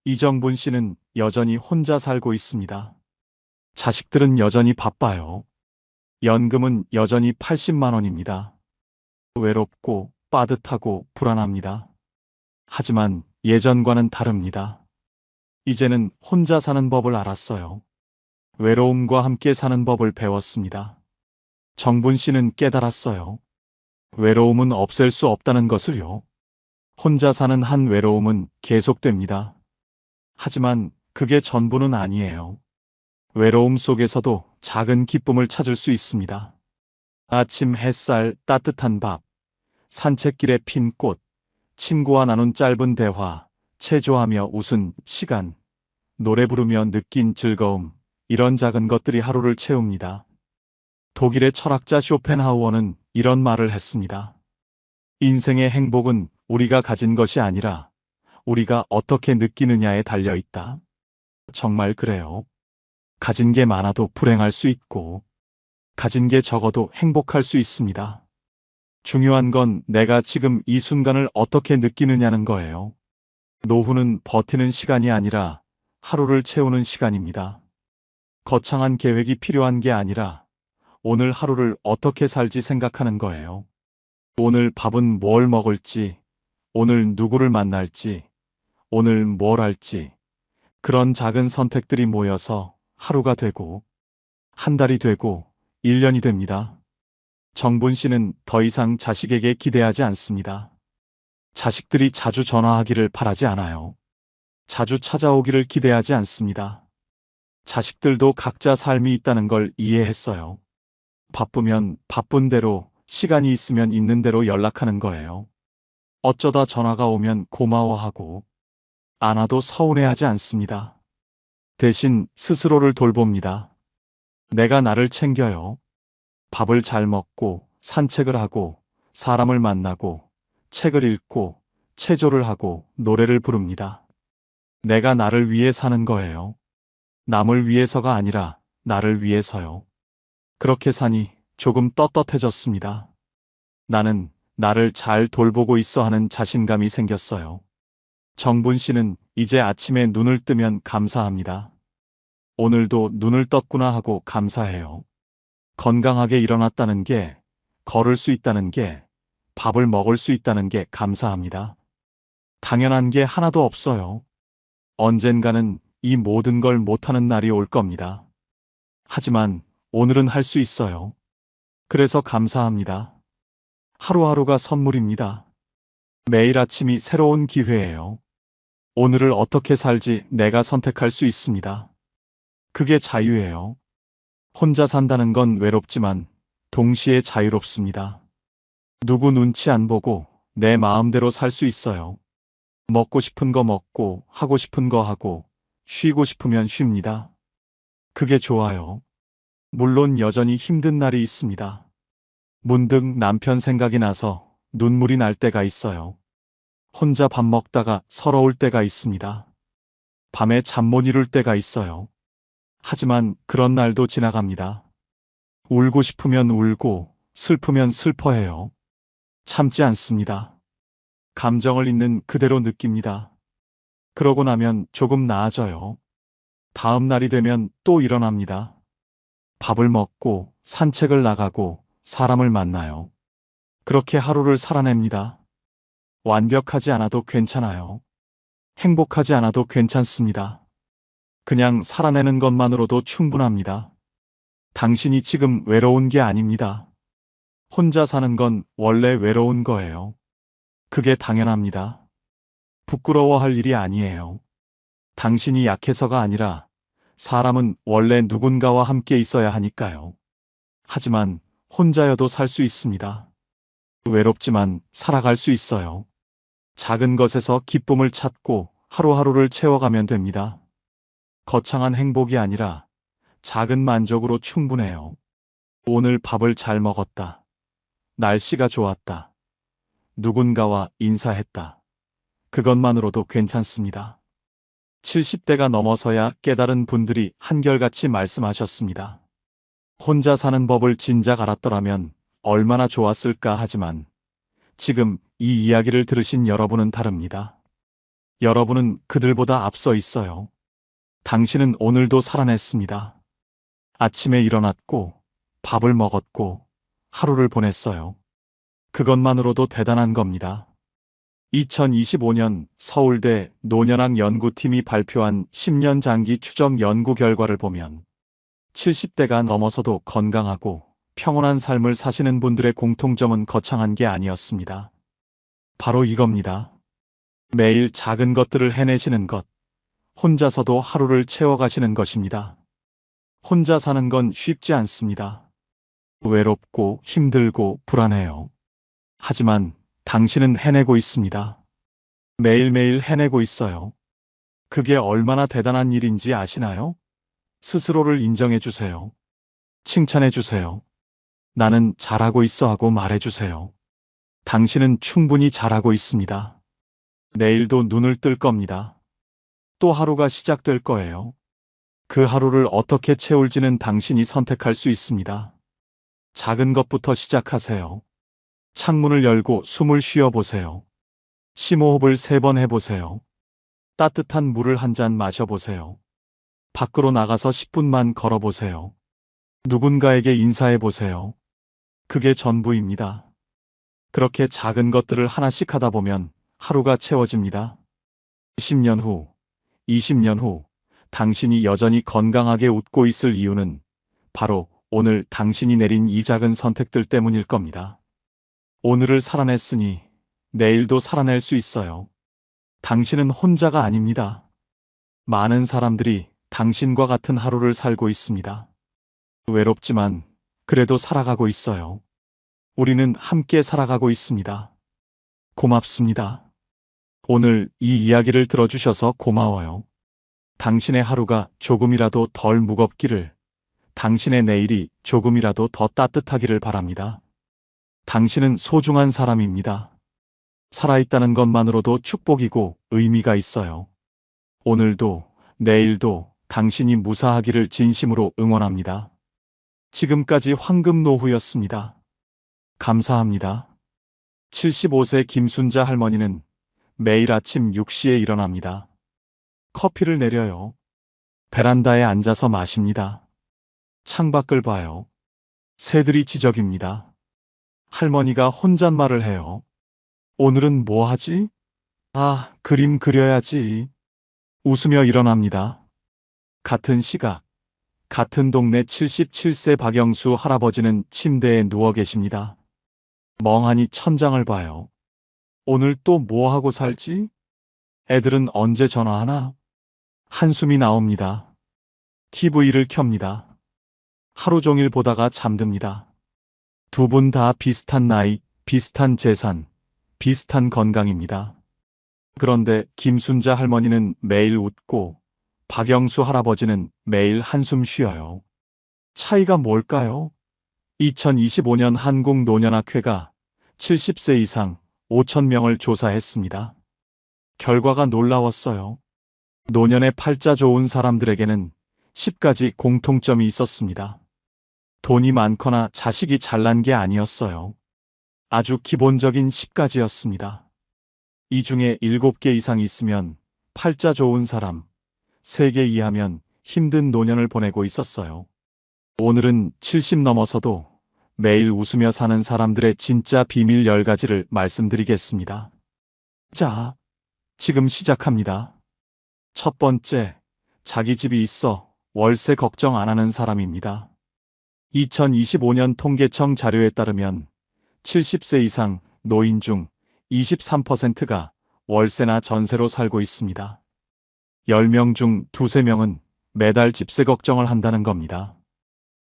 이정분 씨는 여전히 혼자 살고 있습니다. 자식들은 여전히 바빠요. 연금은 여전히 80만 원입니다. 외롭고 빠듯하고 불안합니다. 하지만 예전과는 다릅니다. 이제는 혼자 사는 법을 알았어요. 외로움과 함께 사는 법을 배웠습니다. 정분 씨는 깨달았어요. 외로움은 없앨 수 없다는 것을요. 혼자 사는 한 외로움은 계속됩니다. 하지만 그게 전부는 아니에요. 외로움 속에서도 작은 기쁨을 찾을 수 있습니다. 아침 햇살, 따뜻한 밥, 산책길에 핀 꽃, 친구와 나눈 짧은 대화, 체조하며 웃은 시간, 노래 부르며 느낀 즐거움, 이런 작은 것들이 하루를 채웁니다. 독일의 철학자 쇼펜하우어는 이런 말을 했습니다. 인생의 행복은 우리가 가진 것이 아니라 우리가 어떻게 느끼느냐에 달려 있다. 정말 그래요. 가진 게 많아도 불행할 수 있고, 가진 게 적어도 행복할 수 있습니다. 중요한 건 내가 지금 이 순간을 어떻게 느끼느냐는 거예요. 노후는 버티는 시간이 아니라 하루를 채우는 시간입니다. 거창한 계획이 필요한 게 아니라 오늘 하루를 어떻게 살지 생각하는 거예요. 오늘 밥은 뭘 먹을지, 오늘 누구를 만날지, 오늘 뭘 할지, 그런 작은 선택들이 모여서 하루가 되고, 한 달이 되고, 1년이 됩니다. 정분 씨는 더 이상 자식에게 기대하지 않습니다. 자식들이 자주 전화하기를 바라지 않아요. 자주 찾아오기를 기대하지 않습니다. 자식들도 각자 삶이 있다는 걸 이해했어요. 바쁘면 바쁜 대로, 시간이 있으면 있는 대로 연락하는 거예요. 어쩌다 전화가 오면 고마워하고, 안 와도 서운해하지 않습니다. 대신 스스로를 돌봅니다. 내가 나를 챙겨요. 밥을 잘 먹고, 산책을 하고, 사람을 만나고, 책을 읽고, 체조를 하고, 노래를 부릅니다. 내가 나를 위해 사는 거예요. 남을 위해서가 아니라 나를 위해서요. 그렇게 사니 조금 떳떳해졌습니다. 나는 나를 잘 돌보고 있어 하는 자신감이 생겼어요. 정분 씨는 이제 아침에 눈을 뜨면 감사합니다. 오늘도 눈을 떴구나 하고 감사해요. 건강하게 일어났다는 게, 걸을 수 있다는 게, 밥을 먹을 수 있다는 게 감사합니다. 당연한 게 하나도 없어요. 언젠가는 이 모든 걸 못하는 날이 올 겁니다. 하지만 오늘은 할 수 있어요. 그래서 감사합니다. 하루하루가 선물입니다. 매일 아침이 새로운 기회예요. 오늘을 어떻게 살지 내가 선택할 수 있습니다. 그게 자유예요. 혼자 산다는 건 외롭지만 동시에 자유롭습니다. 누구 눈치 안 보고 내 마음대로 살 수 있어요. 먹고 싶은 거 먹고, 하고 싶은 거 하고, 쉬고 싶으면 쉽니다. 그게 좋아요. 물론 여전히 힘든 날이 있습니다. 문득 남편 생각이 나서 눈물이 날 때가 있어요. 혼자 밥 먹다가 서러울 때가 있습니다. 밤에 잠 못 이룰 때가 있어요. 하지만 그런 날도 지나갑니다. 울고 싶으면 울고, 슬프면 슬퍼해요. 참지 않습니다. 감정을 있는 그대로 느낍니다. 그러고 나면 조금 나아져요. 다음 날이 되면 또 일어납니다. 밥을 먹고, 산책을 나가고, 사람을 만나요. 그렇게 하루를 살아냅니다. 완벽하지 않아도 괜찮아요. 행복하지 않아도 괜찮습니다. 그냥 살아내는 것만으로도 충분합니다. 당신이 지금 외로운 게 아닙니다. 혼자 사는 건 원래 외로운 거예요. 그게 당연합니다. 부끄러워할 일이 아니에요. 당신이 약해서가 아니라 사람은 원래 누군가와 함께 있어야 하니까요. 하지만 혼자여도 살 수 있습니다. 외롭지만 살아갈 수 있어요. 작은 것에서 기쁨을 찾고 하루하루를 채워가면 됩니다. 거창한 행복이 아니라 작은 만족으로 충분해요. 오늘 밥을 잘 먹었다. 날씨가 좋았다. 누군가와 인사했다. 그것만으로도 괜찮습니다. 70대가 넘어서야 깨달은 분들이 한결같이 말씀하셨습니다. 혼자 사는 법을 진작 알았더라면 얼마나 좋았을까 하지만 지금 이 이야기를 들으신 여러분은 다릅니다. 여러분은 그들보다 앞서 있어요. 당신은 오늘도 살아냈습니다. 아침에 일어났고, 밥을 먹었고 하루를 보냈어요. 그것만으로도 대단한 겁니다. 2025년 서울대 노년학 연구팀이 발표한 10년 장기 추적 연구 결과를 보면 70대가 넘어서도 건강하고 평온한 삶을 사시는 분들의 공통점은 거창한 게 아니었습니다. 바로 이겁니다. 매일 작은 것들을 해내시는 것, 혼자서도 하루를 채워가시는 것입니다. 혼자 사는 건 쉽지 않습니다. 외롭고 힘들고 불안해요. 하지만 당신은 해내고 있습니다. 매일매일 해내고 있어요. 그게 얼마나 대단한 일인지 아시나요? 스스로를 인정해 주세요. 칭찬해 주세요. 나는 잘하고 있어 하고 말해 주세요. 당신은 충분히 잘하고 있습니다. 내일도 눈을 뜰 겁니다. 또 하루가 시작될 거예요. 그 하루를 어떻게 채울지는 당신이 선택할 수 있습니다. 작은 것부터 시작하세요. 창문을 열고 숨을 쉬어 보세요. 심호흡을 3번 해보세요. 따뜻한 물을 한 잔 마셔보세요. 밖으로 나가서 10분만 걸어보세요. 누군가에게 인사해 보세요. 그게 전부입니다. 그렇게 작은 것들을 하나씩 하다 보면 하루가 채워집니다. 10년 후, 20년 후, 당신이 여전히 건강하게 웃고 있을 이유는 바로 오늘 당신이 내린 이 작은 선택들 때문일 겁니다. 오늘을 살아냈으니 내일도 살아낼 수 있어요. 당신은 혼자가 아닙니다. 많은 사람들이 당신과 같은 하루를 살고 있습니다. 외롭지만 그래도 살아가고 있어요. 우리는 함께 살아가고 있습니다. 고맙습니다. 오늘 이 이야기를 들어주셔서 고마워요. 당신의 하루가 조금이라도 덜 무겁기를, 당신의 내일이 조금이라도 더 따뜻하기를 바랍니다. 당신은 소중한 사람입니다. 살아있다는 것만으로도 축복이고 의미가 있어요. 오늘도 내일도 당신이 무사하기를 진심으로 응원합니다. 지금까지 황금노후였습니다. 감사합니다. 75세 김순자 할머니는 매일 아침 6시에 일어납니다. 커피를 내려요. 베란다에 앉아서 마십니다. 창밖을 봐요. 새들이 지저귀입니다. 할머니가 혼잣말을 해요. 오늘은 뭐 하지? 아, 그림 그려야지. 웃으며 일어납니다. 같은 시각, 같은 동네 77세 박영수 할아버지는 침대에 누워 계십니다. 멍하니 천장을 봐요. 오늘 또 뭐 하고 살지? 애들은 언제 전화하나? 한숨이 나옵니다. TV를 켭니다. 하루 종일 보다가 잠듭니다. 두 분 다 비슷한 나이, 비슷한 재산, 비슷한 건강입니다. 그런데 김순자 할머니는 매일 웃고 박영수 할아버지는 매일 한숨 쉬어요. 차이가 뭘까요? 2025년 한국노년학회가 70세 이상 5,000명을 조사했습니다. 결과가 놀라웠어요. 노년의 팔자 좋은 사람들에게는 10가지 공통점이 있었습니다. 돈이 많거나 자식이 잘난 게 아니었어요. 아주 기본적인 10가지였습니다. 이 중에 7개 이상 있으면 팔자 좋은 사람, 3개 이하면 힘든 노년을 보내고 있었어요. 오늘은 70 넘어서도 매일 웃으며 사는 사람들의 진짜 비밀 10가지를 말씀드리겠습니다. 자, 지금 시작합니다. 첫 번째, 자기 집이 있어 월세 걱정 안 하는 사람입니다. 2025년 통계청 자료에 따르면 70세 이상 노인 중 23%가 월세나 전세로 살고 있습니다. 10명 중 2~3명은 매달 집세 걱정을 한다는 겁니다.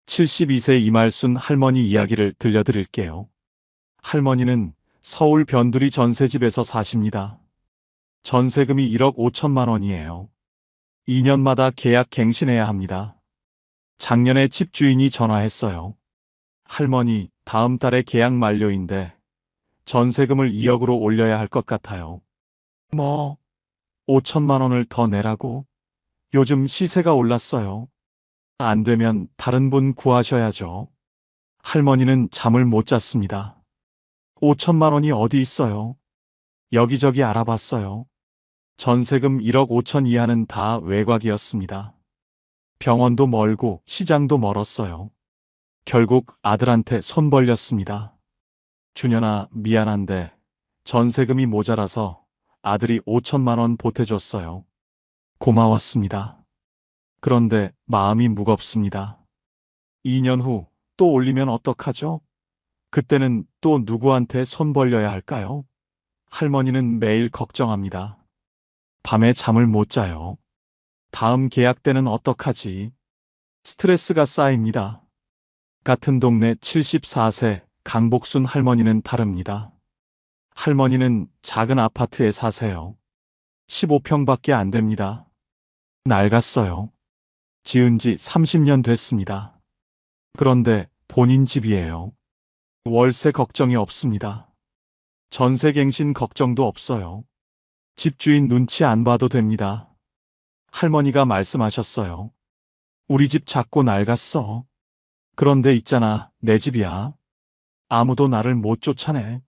72세 이말순 할머니 이야기를 들려드릴게요. 할머니는 서울 변두리 전세집에서 사십니다. 전세금이 1억 5천만 원이에요. 2년마다 계약 갱신해야 합니다. 작년에 집주인이 전화했어요. 할머니, 다음 달에 계약 만료인데 전세금을 2억으로 올려야 할 것 같아요. 뭐, 5천만 원을 더 내라고? 요즘 시세가 올랐어요. 안 되면 다른 분 구하셔야죠. 할머니는 잠을 못 잤습니다. 5천만 원이 어디 있어요? 여기저기 알아봤어요. 전세금 1억 5천 이하는 다 외곽이었습니다. 병원도 멀고 시장도 멀었어요. 결국 아들한테 손 벌렸습니다. 준현아, 미안한데 전세금이 모자라서 아들이 5천만 원 보태줬어요. 고마웠습니다. 그런데 마음이 무겁습니다. 2년 후 또 올리면 어떡하죠? 그때는 또 누구한테 손 벌려야 할까요? 할머니는 매일 걱정합니다. 밤에 잠을 못 자요. 다음 계약 때는 어떡하지? 스트레스가 쌓입니다. 같은 동네 74세 강복순 할머니는 다릅니다. 할머니는 작은 아파트에 사세요. 15평밖에 안 됩니다. 낡았어요. 지은 지 30년 됐습니다. 그런데 본인 집이에요. 월세 걱정이 없습니다. 전세갱신 걱정도 없어요. 집주인 눈치 안 봐도 됩니다. 할머니가 말씀하셨어요. 우리 집 작고 낡았어. 그런데 있잖아, 내 집이야. 아무도 나를 못 쫓아내.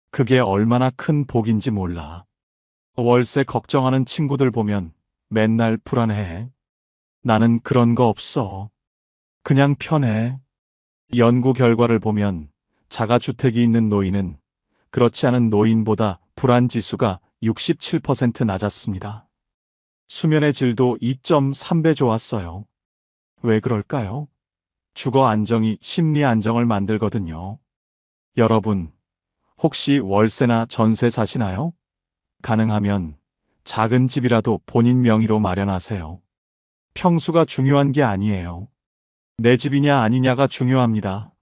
그게 얼마나 큰 복인지 몰라. 월세 걱정하는 친구들 보면 맨날 불안해해. 나는 그런 거 없어. 그냥 편해. 연구 결과를 보면 자가주택이 있는 노인은 그렇지 않은 노인보다 불안 지수가 67% 낮았습니다. 수면의 질도 2.3배 좋았어요. 왜 그럴까요? 주거 안정이 심리 안정을 만들거든요. 여러분, 혹시 월세나 전세 사시나요? 가능하면 작은 집이라도 본인 명의로 마련하세요. 평수가 중요한 게 아니에요. 내 집이냐 아니냐가 중요합니다.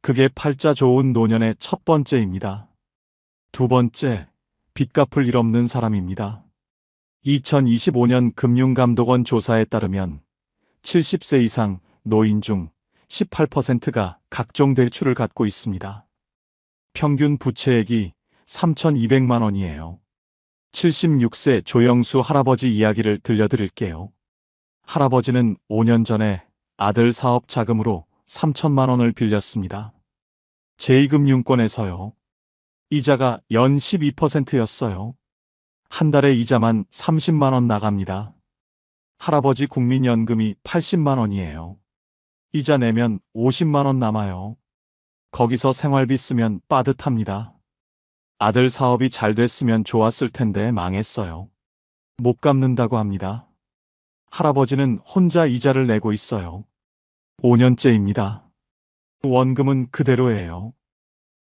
그게 팔자 좋은 노년의 첫 번째입니다. 두 번째, 빚 갚을 일 없는 사람입니다. 2025년 금융감독원 조사에 따르면 70세 이상 노인 중 18%가 각종 대출을 갖고 있습니다. 평균 부채액이 3,200만 원이에요. 76세 조영수 할아버지 이야기를 들려드릴게요. 할아버지는 5년 전에 아들 사업 자금으로 3천만 원을 빌렸습니다. 제2금융권에서요. 이자가 연 12%였어요. 한 달에 이자만 30만 원 나갑니다. 할아버지 국민연금이 80만 원이에요. 이자 내면 50만 원 남아요. 거기서 생활비 쓰면 빠듯합니다. 아들 사업이 잘 됐으면 좋았을 텐데 망했어요. 못 갚는다고 합니다. 할아버지는 혼자 이자를 내고 있어요. 5년째입니다. 원금은 그대로예요.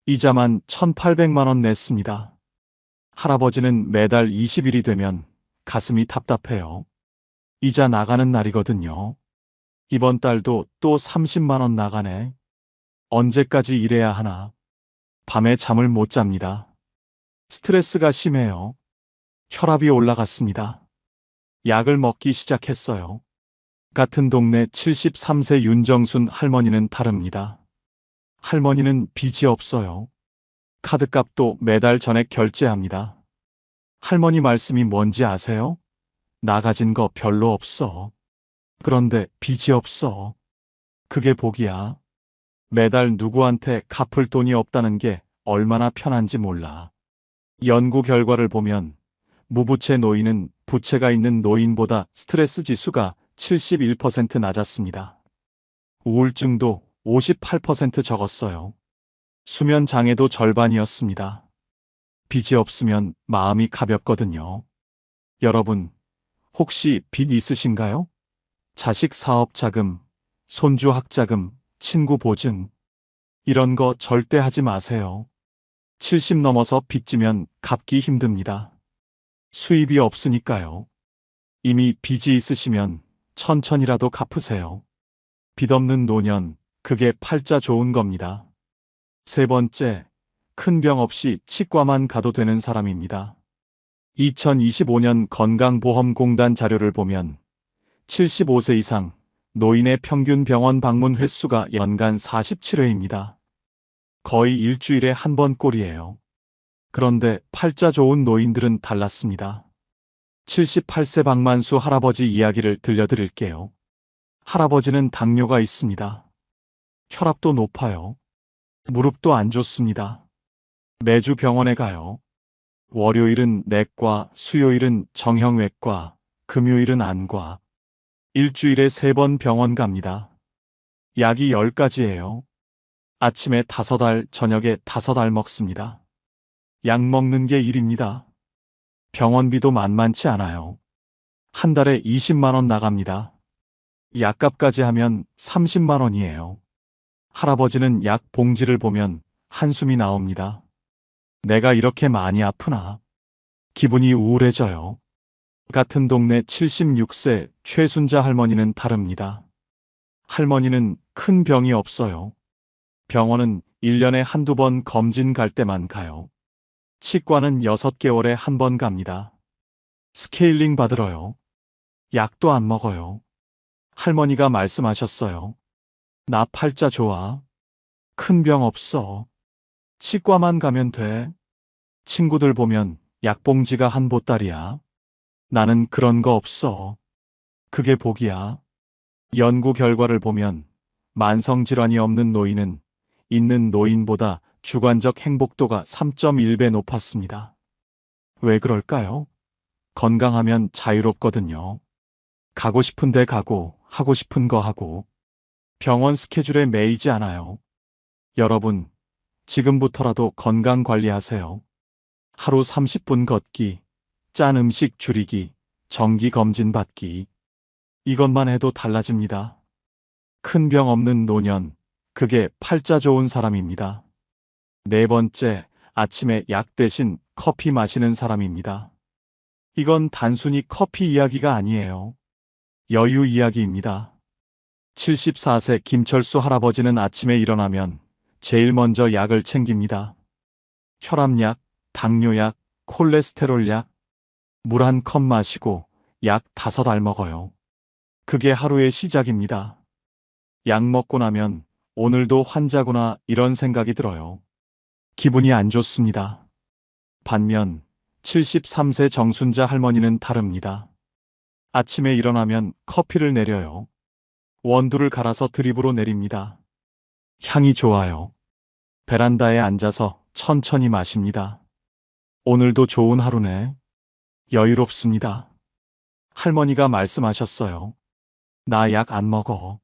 이자만 1,800만 원 냈습니다. 할아버지는 매달 20일이 되면 가슴이 답답해요. 이자 나가는 날이거든요. 이번 달도 또 30만 원 나가네. 언제까지 일해야 하나. 밤에 잠을 못 잡니다. 스트레스가 심해요. 혈압이 올라갔습니다. 약을 먹기 시작했어요. 같은 동네 73세 윤정순 할머니는 다릅니다. 할머니는 빚이 없어요. 카드값도 매달 전액 결제합니다. 할머니 말씀이 뭔지 아세요? 나 가진 거 별로 없어. 그런데 빚이 없어. 그게 복이야. 매달 누구한테 갚을 돈이 없다는 게 얼마나 편한지 몰라. 연구 결과를 보면 무부채 노인은 부채가 있는 노인보다 스트레스 지수가 71% 낮았습니다. 우울증도 58% 적었어요. 수면 장애도 절반이었습니다. 빚이 없으면 마음이 가볍거든요. 여러분, 혹시 빚 있으신가요? 자식 사업 자금, 손주 학자금, 친구 보증. 이런 거 절대 하지 마세요. 70 넘어서 빚지면 갚기 힘듭니다. 수입이 없으니까요. 이미 빚이 있으시면 천천히라도 갚으세요. 빚 없는 노년, 그게 팔자 좋은 겁니다. 세 번째, 큰 병 없이 치과만 가도 되는 사람입니다. 2025년 건강보험공단 자료를 보면 75세 이상 노인의 평균 병원 방문 횟수가 연간 47회입니다. 거의 일주일에 한 번 꼴이에요. 그런데 팔자 좋은 노인들은 달랐습니다. 78세 박만수 할아버지 이야기를 들려드릴게요. 할아버지는 당뇨가 있습니다. 혈압도 높아요. 무릎도 안 좋습니다. 매주 병원에 가요. 월요일은 내과, 수요일은 정형외과, 금요일은 안과. 일주일에 3번 병원 갑니다. 약이 10가지예요. 아침에 5알, 저녁에 5알 먹습니다. 약 먹는 게 일입니다. 병원비도 만만치 않아요. 한 달에 20만 원 나갑니다. 약값까지 하면 30만 원이에요. 할아버지는 약 봉지를 보면 한숨이 나옵니다. 내가 이렇게 많이 아프나? 기분이 우울해져요. 같은 동네 76세 최순자 할머니는 다릅니다. 할머니는 큰 병이 없어요. 병원은 1년에 한두 번 검진 갈 때만 가요. 치과는 6개월에 한 번 갑니다. 스케일링 받으러요. 약도 안 먹어요. 할머니가 말씀하셨어요. 나 팔자 좋아. 큰 병 없어. 치과만 가면 돼. 친구들 보면 약봉지가 한 보따리야. 나는 그런 거 없어. 그게 복이야. 연구 결과를 보면 만성질환이 없는 노인은 있는 노인보다 주관적 행복도가 3.1배 높았습니다. 왜 그럴까요? 건강하면 자유롭거든요. 가고 싶은 데 가고 하고 싶은 거 하고 병원 스케줄에 매이지 않아요. 여러분, 지금부터라도 건강 관리하세요. 하루 30분 걷기, 짠 음식 줄이기, 정기 검진 받기. 이것만 해도 달라집니다. 큰 병 없는 노년, 그게 팔자 좋은 사람입니다. 네 번째, 아침에 약 대신 커피 마시는 사람입니다. 이건 단순히 커피 이야기가 아니에요. 여유 이야기입니다. 74세 김철수 할아버지는 아침에 일어나면 제일 먼저 약을 챙깁니다. 혈압약, 당뇨약, 콜레스테롤약, 물 한 컵 마시고 약 5알 먹어요. 그게 하루의 시작입니다. 약 먹고 나면 오늘도 환자구나 이런 생각이 들어요. 기분이 안 좋습니다. 반면 73세 정순자 할머니는 다릅니다. 아침에 일어나면 커피를 내려요. 원두를 갈아서 드립으로 내립니다. 향이 좋아요. 베란다에 앉아서 천천히 마십니다. 오늘도 좋은 하루네. 여유롭습니다. 할머니가 말씀하셨어요. 나 약 안 먹어.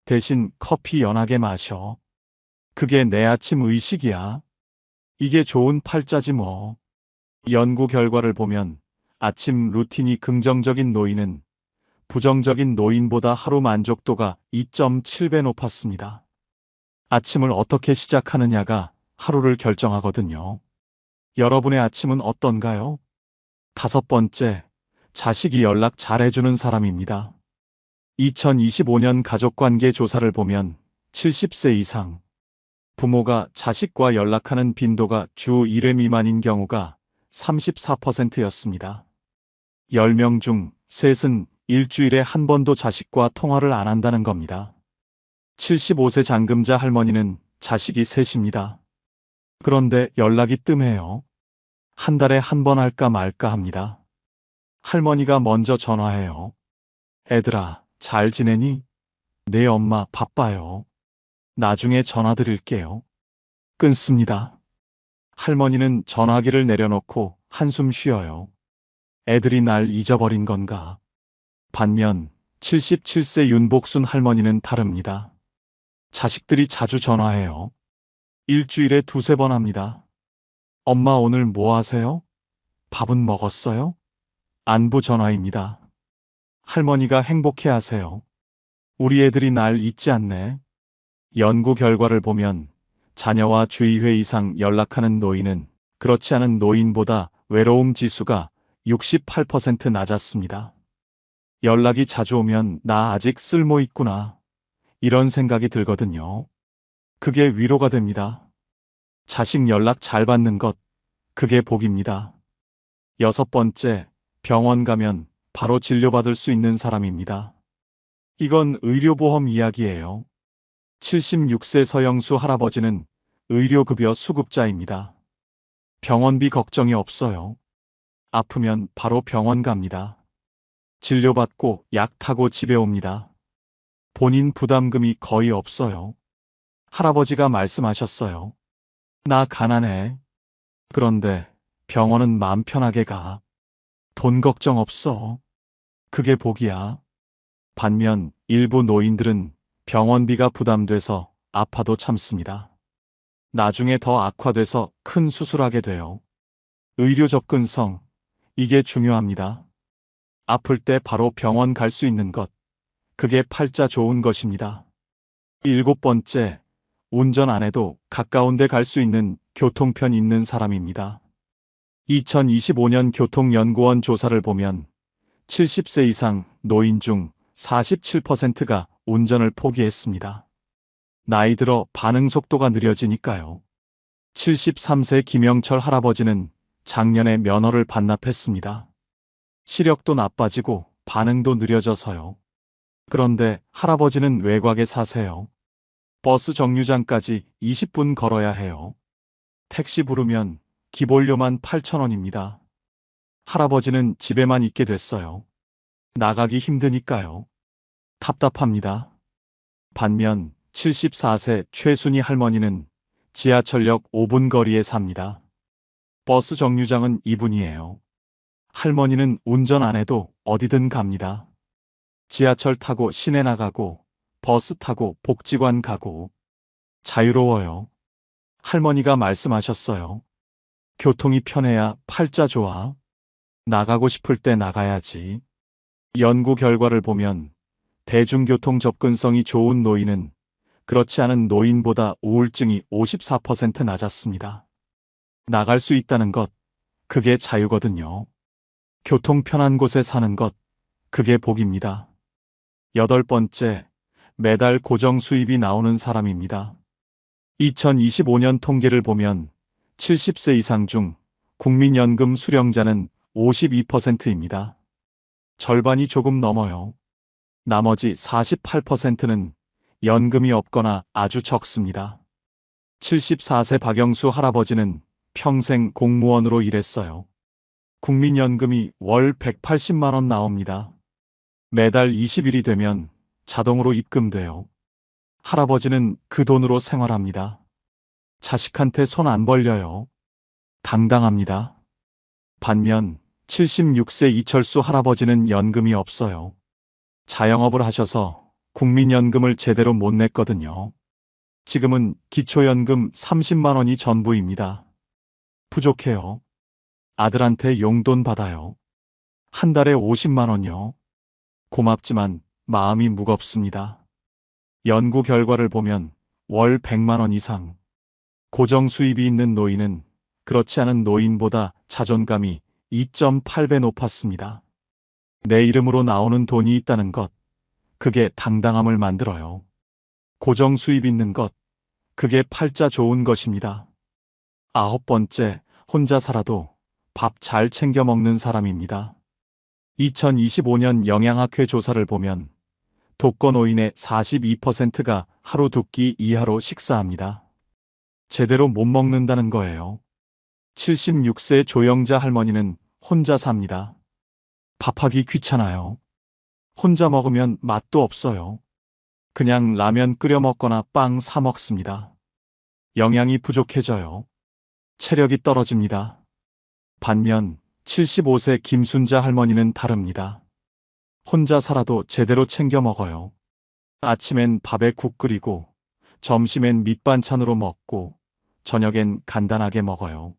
대신 커피 연하게 마셔. 그게 내 아침 의식이야. 이게 좋은 팔자지 뭐. 연구 결과를 보면 아침 루틴이 긍정적인 노인은 부정적인 노인보다 하루 만족도가 2.7배 높았습니다. 아침을 어떻게 시작하느냐가 하루를 결정하거든요. 여러분의 아침은 어떤가요? 5번째, 자식이 연락 잘해주는 사람입니다. 2025년 가족관계 조사를 보면 70세 이상 부모가 자식과 연락하는 빈도가 주 1회 미만인 경우가 34%였습니다. 10명 중 셋은 일주일에 한 번도 자식과 통화를 안 한다는 겁니다. 75세 장금자 할머니는 자식이 셋입니다. 그런데 연락이 뜸해요. 한 달에 한 번 할까 말까 합니다. 할머니가 먼저 전화해요. 애들아, 잘 지내니? 네 엄마 바빠요. 나중에 전화 드릴게요. 끊습니다. 할머니는 전화기를 내려놓고 한숨 쉬어요. 애들이 날 잊어버린 건가? 반면 77세 윤복순 할머니는 다릅니다. 자식들이 자주 전화해요. 일주일에 2~3번 합니다. 엄마 오늘 뭐 하세요? 밥은 먹었어요? 안부 전화입니다. 할머니가 행복해 하세요. 우리 애들이 날 잊지 않네. 연구 결과를 보면 자녀와 주의회 이상 연락하는 노인은 그렇지 않은 노인보다 외로움 지수가 68% 낮았습니다. 연락이 자주 오면 나 아직 쓸모 있구나. 이런 생각이 들거든요. 그게 위로가 됩니다. 자식 연락 잘 받는 것, 그게 복입니다. 6번째, 병원 가면 바로 진료받을 수 있는 사람입니다. 이건 의료보험 이야기예요. 76세 서영수 할아버지는 의료급여 수급자입니다. 병원비 걱정이 없어요. 아프면 바로 병원 갑니다. 진료받고 약 타고 집에 옵니다. 본인 부담금이 거의 없어요. 할아버지가 말씀하셨어요. 나 가난해. 그런데 병원은 마음 편하게 가. 돈 걱정 없어. 그게 복이야. 반면 일부 노인들은 병원비가 부담돼서 아파도 참습니다. 나중에 더 악화돼서 큰 수술하게 돼요. 의료 접근성, 이게 중요합니다. 아플 때 바로 병원 갈 수 있는 것, 그게 팔자 좋은 것입니다. 일곱 번째, 운전 안 해도 가까운 데 갈 수 있는 교통편 있는 사람입니다. 2025년 교통연구원 조사를 보면 70세 이상 노인 중 47%가 운전을 포기했습니다. 나이 들어 반응 속도가 느려지니까요. 73세 김영철 할아버지는 작년에 면허를 반납했습니다. 시력도 나빠지고 반응도 느려져서요. 그런데 할아버지는 외곽에 사세요. 버스 정류장까지 20분 걸어야 해요. 택시 부르면 기본료만 8,000원입니다. 할아버지는 집에만 있게 됐어요. 나가기 힘드니까요. 답답합니다. 반면 74세 최순희 할머니는 지하철역 5분 거리에 삽니다. 버스 정류장은 2분이에요. 할머니는 운전 안 해도 어디든 갑니다. 지하철 타고 시내 나가고 버스 타고 복지관 가고 자유로워요. 할머니가 말씀하셨어요. 교통이 편해야 팔자 좋아. 나가고 싶을 때 나가야지. 연구 결과를 보면 대중교통 접근성이 좋은 노인은 그렇지 않은 노인보다 우울증이 54% 낮았습니다. 나갈 수 있다는 것, 그게 자유거든요. 교통 편한 곳에 사는 것, 그게 복입니다. 여덟 번째, 매달 고정 수입이 나오는 사람입니다. 2025년 통계를 보면 70세 이상 중 국민연금 수령자는 52%입니다. 절반이 조금 넘어요. 나머지 48%는 연금이 없거나 아주 적습니다. 74세 박영수 할아버지는 평생 공무원으로 일했어요. 국민연금이 월 180만 원 나옵니다. 매달 20일이 되면 자동으로 입금돼요. 할아버지는 그 돈으로 생활합니다. 자식한테 손 안 벌려요. 당당합니다. 반면 76세 이철수 할아버지는 연금이 없어요. 자영업을 하셔서 국민연금을 제대로 못 냈거든요. 지금은 기초연금 30만 원이 전부입니다. 부족해요. 아들한테 용돈 받아요. 한 달에 50만 원요. 고맙지만 마음이 무겁습니다. 연구 결과를 보면 월 100만 원 이상 고정 수입이 있는 노인은 그렇지 않은 노인보다 자존감이 2.8배 높았습니다. 내 이름으로 나오는 돈이 있다는 것, 그게 당당함을 만들어요. 고정 수입 있는 것, 그게 팔자 좋은 것입니다. 아홉 번째, 혼자 살아도 밥 잘 챙겨 먹는 사람입니다. 2025년 영양학회 조사를 보면 독거노인의 42%가 하루 두 끼 이하로 식사합니다. 제대로 못 먹는다는 거예요. 76세 조영자 할머니는 혼자 삽니다. 밥하기 귀찮아요. 혼자 먹으면 맛도 없어요. 그냥 라면 끓여 먹거나 빵 사 먹습니다. 영양이 부족해져요. 체력이 떨어집니다. 반면 75세 김순자 할머니는 다릅니다. 혼자 살아도 제대로 챙겨 먹어요. 아침엔 밥에 국 끓이고, 점심엔 밑반찬으로 먹고, 저녁엔 간단하게 먹어요.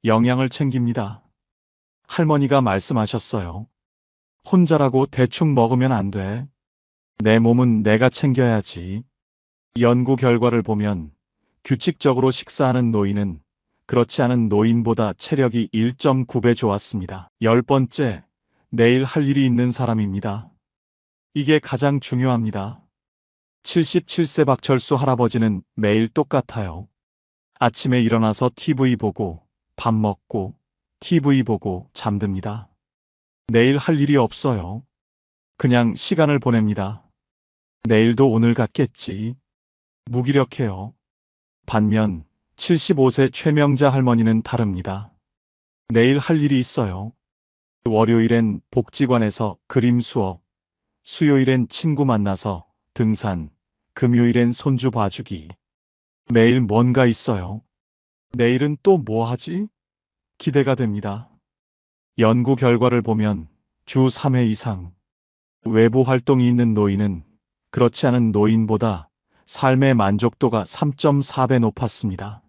영양을 챙깁니다. 할머니가 말씀하셨어요. 혼자라고 대충 먹으면 안 돼. 내 몸은 내가 챙겨야지. 연구 결과를 보면 규칙적으로 식사하는 노인은 그렇지 않은 노인보다 체력이 1.9배 좋았습니다. 열 번째, 내일 할 일이 있는 사람입니다. 이게 가장 중요합니다. 77세 박철수 할아버지는 매일 똑같아요. 아침에 일어나서 TV 보고, 밥 먹고, TV 보고 잠듭니다. 내일 할 일이 없어요. 그냥 시간을 보냅니다. 내일도 오늘 같겠지. 무기력해요. 반면 75세 최명자 할머니는 다릅니다. 내일 할 일이 있어요. 월요일엔 복지관에서 그림 수업, 수요일엔 친구 만나서 등산, 금요일엔 손주 봐주기. 매일 뭔가 있어요. 내일은 또 뭐 하지? 기대가 됩니다. 연구 결과를 보면 주 3회 이상 외부 활동이 있는 노인은 그렇지 않은 노인보다 삶의 만족도가 3.4배 높았습니다.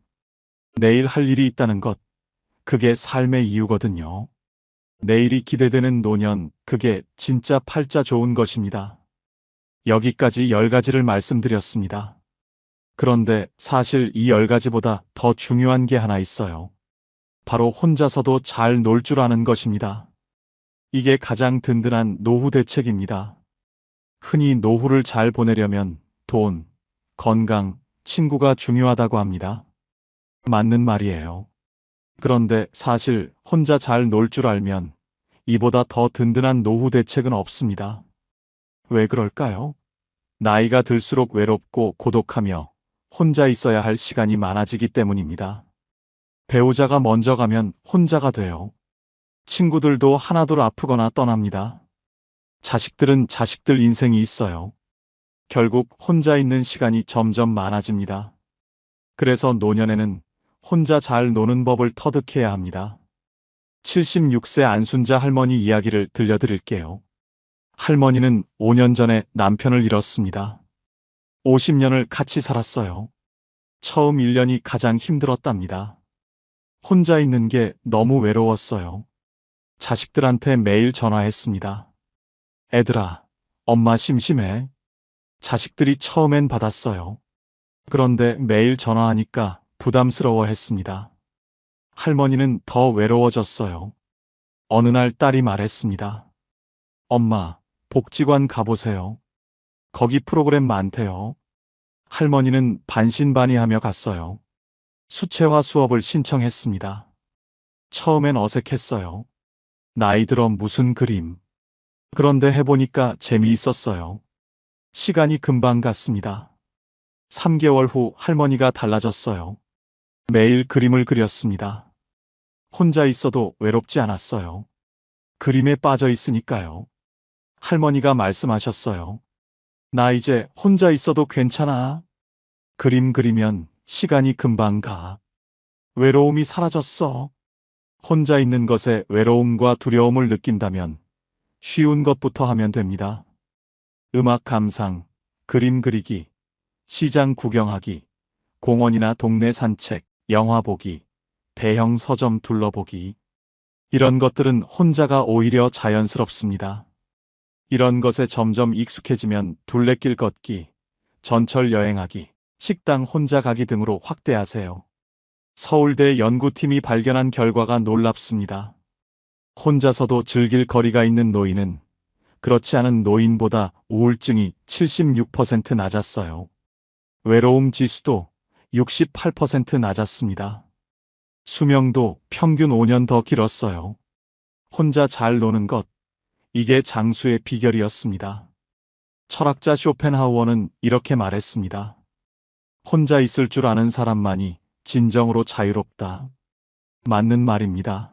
내일 할 일이 있다는 것, 그게 삶의 이유거든요. 내일이 기대되는 노년, 그게 진짜 팔자 좋은 것입니다. 여기까지 10가지를 말씀드렸습니다. 그런데 사실 이 10가지보다 더 중요한 게 하나 있어요. 바로 혼자서도 잘 놀 줄 아는 것입니다. 이게 가장 든든한 노후 대책입니다. 흔히 노후를 잘 보내려면 돈, 건강, 친구가 중요하다고 합니다. 맞는 말이에요. 그런데 사실 혼자 잘 놀 줄 알면 이보다 더 든든한 노후 대책은 없습니다. 왜 그럴까요? 나이가 들수록 외롭고 고독하며 혼자 있어야 할 시간이 많아지기 때문입니다. 배우자가 먼저 가면 혼자가 돼요. 친구들도 하나둘 아프거나 떠납니다. 자식들은 자식들 인생이 있어요. 결국 혼자 있는 시간이 점점 많아집니다. 그래서 노년에는 혼자 잘 노는 법을 터득해야 합니다. 76세 안순자 할머니 이야기를 들려드릴게요. 할머니는 5년 전에 남편을 잃었습니다. 50년을 같이 살았어요. 처음 1년이 가장 힘들었답니다. 혼자 있는 게 너무 외로웠어요. 자식들한테 매일 전화했습니다. 애들아, 엄마 심심해. 자식들이 처음엔 받았어요. 그런데 매일 전화하니까 부담스러워 했습니다. 할머니는 더 외로워졌어요. 어느 날 딸이 말했습니다. 엄마, 복지관 가보세요. 거기 프로그램 많대요. 할머니는 반신반의하며 갔어요. 수채화 수업을 신청했습니다. 처음엔 어색했어요. 나이 들어 무슨 그림. 그런데 해보니까 재미있었어요. 시간이 금방 갔습니다. 3개월 후 할머니가 달라졌어요. 매일 그림을 그렸습니다. 혼자 있어도 외롭지 않았어요. 그림에 빠져 있으니까요. 할머니가 말씀하셨어요. 나 이제 혼자 있어도 괜찮아. 그림 그리면 시간이 금방 가. 외로움이 사라졌어. 혼자 있는 것에 외로움과 두려움을 느낀다면 쉬운 것부터 하면 됩니다. 음악 감상, 그림 그리기, 시장 구경하기, 공원이나 동네 산책, 영화 보기, 대형 서점 둘러보기. 이런 것들은 혼자가 오히려 자연스럽습니다. 이런 것에 점점 익숙해지면 둘레길 걷기, 전철 여행하기, 식당 혼자 가기 등으로 확대하세요. 서울대 연구팀이 발견한 결과가 놀랍습니다. 혼자서도 즐길 거리가 있는 노인은 그렇지 않은 노인보다 우울증이 76% 낮았어요. 외로움 지수도 68% 낮았습니다. 수명도 평균 5년 더 길었어요. 혼자 잘 노는 것, 이게 장수의 비결이었습니다. 철학자 쇼펜하우어는 이렇게 말했습니다. 혼자 있을 줄 아는 사람만이 진정으로 자유롭다. 맞는 말입니다.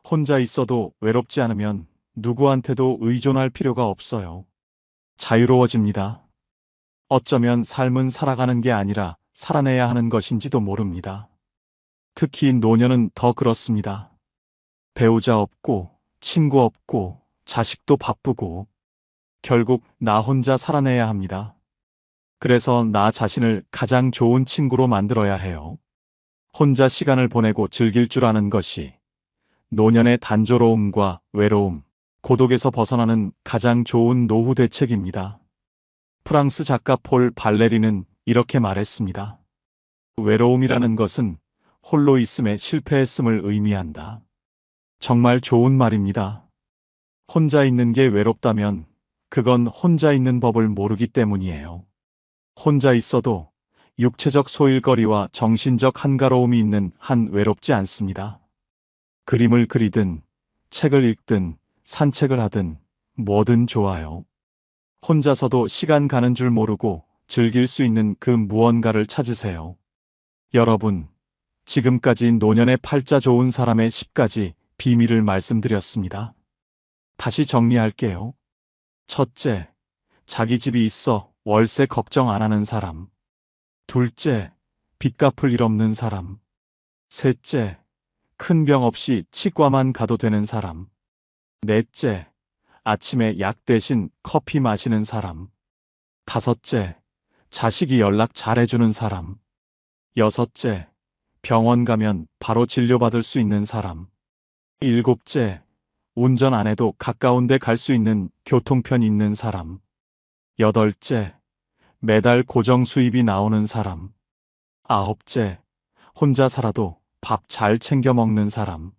혼자 있어도 외롭지 않으면 누구한테도 의존할 필요가 없어요. 자유로워집니다. 어쩌면 삶은 살아가는 게 아니라 살아내야 하는 것인지도 모릅니다. 특히 노년은 더 그렇습니다. 배우자 없고, 친구 없고, 자식도 바쁘고, 결국 나 혼자 살아내야 합니다. 그래서 나 자신을 가장 좋은 친구로 만들어야 해요. 혼자 시간을 보내고 즐길 줄 아는 것이 노년의 단조로움과 외로움, 고독에서 벗어나는 가장 좋은 노후 대책입니다. 프랑스 작가 폴 발레리는 이렇게 말했습니다. 외로움이라는 것은 홀로 있음에 실패했음을 의미한다. 정말 좋은 말입니다. 혼자 있는 게 외롭다면 그건 혼자 있는 법을 모르기 때문이에요. 혼자 있어도 육체적 소일거리와 정신적 한가로움이 있는 한 외롭지 않습니다. 그림을 그리든 책을 읽든 산책을 하든 뭐든 좋아요. 혼자서도 시간 가는 줄 모르고 즐길 수 있는 그 무언가를 찾으세요. 여러분, 지금까지 노년의 팔자 좋은 사람의 10가지 비밀을 말씀드렸습니다. 다시 정리할게요. 첫째, 자기 집이 있어 월세 걱정 안 하는 사람. 둘째, 빚 갚을 일 없는 사람. 셋째, 큰 병 없이 치과만 가도 되는 사람. 넷째, 아침에 약 대신 커피 마시는 사람. 5째, 자식이 연락 잘해주는 사람. 6째, 병원 가면 바로 진료받을 수 있는 사람. 7째, 운전 안 해도 가까운 데 갈 수 있는 교통편 있는 사람. 8째, 매달 고정 수입이 나오는 사람. 9째, 혼자 살아도 밥 잘 챙겨 먹는 사람.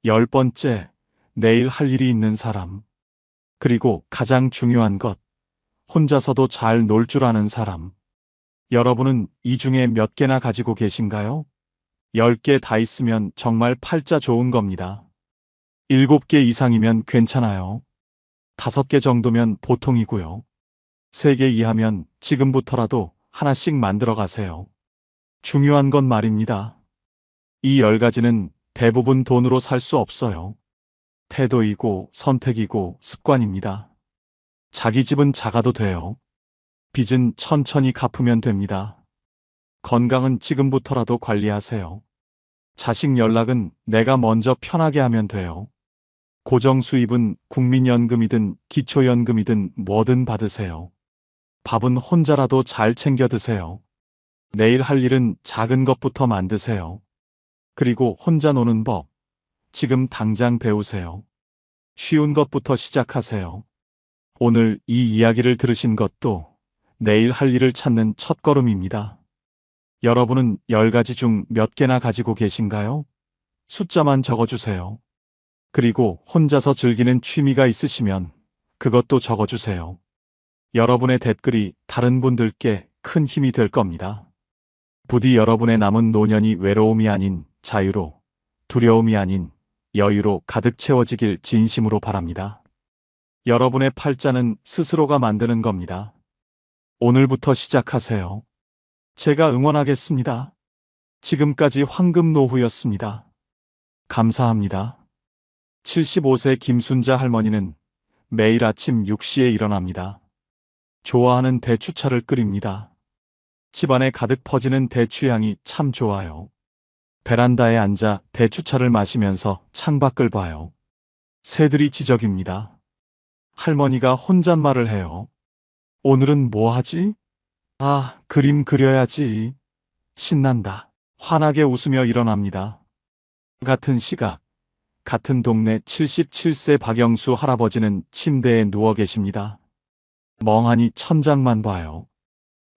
10번째, 내일 할 일이 있는 사람. 그리고 가장 중요한 것, 혼자서도 잘 놀 줄 아는 사람. 여러분은 이 중에 몇 개나 가지고 계신가요? 10개 다 있으면 정말 팔자 좋은 겁니다. 7개 이상이면 괜찮아요. 5개 정도면 보통이고요. 3개 이하면 지금부터라도 하나씩 만들어 가세요. 중요한 건 말입니다. 이 10가지는 대부분 돈으로 살 수 없어요. 태도이고 선택이고 습관입니다. 자기 집은 작아도 돼요. 빚은 천천히 갚으면 됩니다. 건강은 지금부터라도 관리하세요. 자식 연락은 내가 먼저 편하게 하면 돼요. 고정 수입은 국민연금이든 기초연금이든 뭐든 받으세요. 밥은 혼자라도 잘 챙겨 드세요. 내일 할 일은 작은 것부터 만드세요. 그리고 혼자 노는 법, 지금 당장 배우세요. 쉬운 것부터 시작하세요. 오늘 이 이야기를 들으신 것도 내일 할 일을 찾는 첫걸음입니다. 여러분은 10가지 중 몇 개나 가지고 계신가요? 숫자만 적어주세요. 그리고 혼자서 즐기는 취미가 있으시면 그것도 적어주세요. 여러분의 댓글이 다른 분들께 큰 힘이 될 겁니다. 부디 여러분의 남은 노년이 외로움이 아닌 자유로, 두려움이 아닌 여유로 가득 채워지길 진심으로 바랍니다. 여러분의 팔자는 스스로가 만드는 겁니다. 오늘부터 시작하세요. 제가 응원하겠습니다. 지금까지 황금노후였습니다. 감사합니다. 75세 김순자 할머니는 매일 아침 6시에 일어납니다. 좋아하는 대추차를 끓입니다. 집안에 가득 퍼지는 대추향이 참 좋아요. 베란다에 앉아 대추차를 마시면서 창밖을 봐요. 새들이 지저귀입니다. 할머니가 혼잣말을 해요. 오늘은 뭐 하지? 아, 그림 그려야지. 신난다. 환하게 웃으며 일어납니다. 같은 시각, 같은 동네 77세 박영수 할아버지는 침대에 누워 계십니다. 멍하니 천장만 봐요.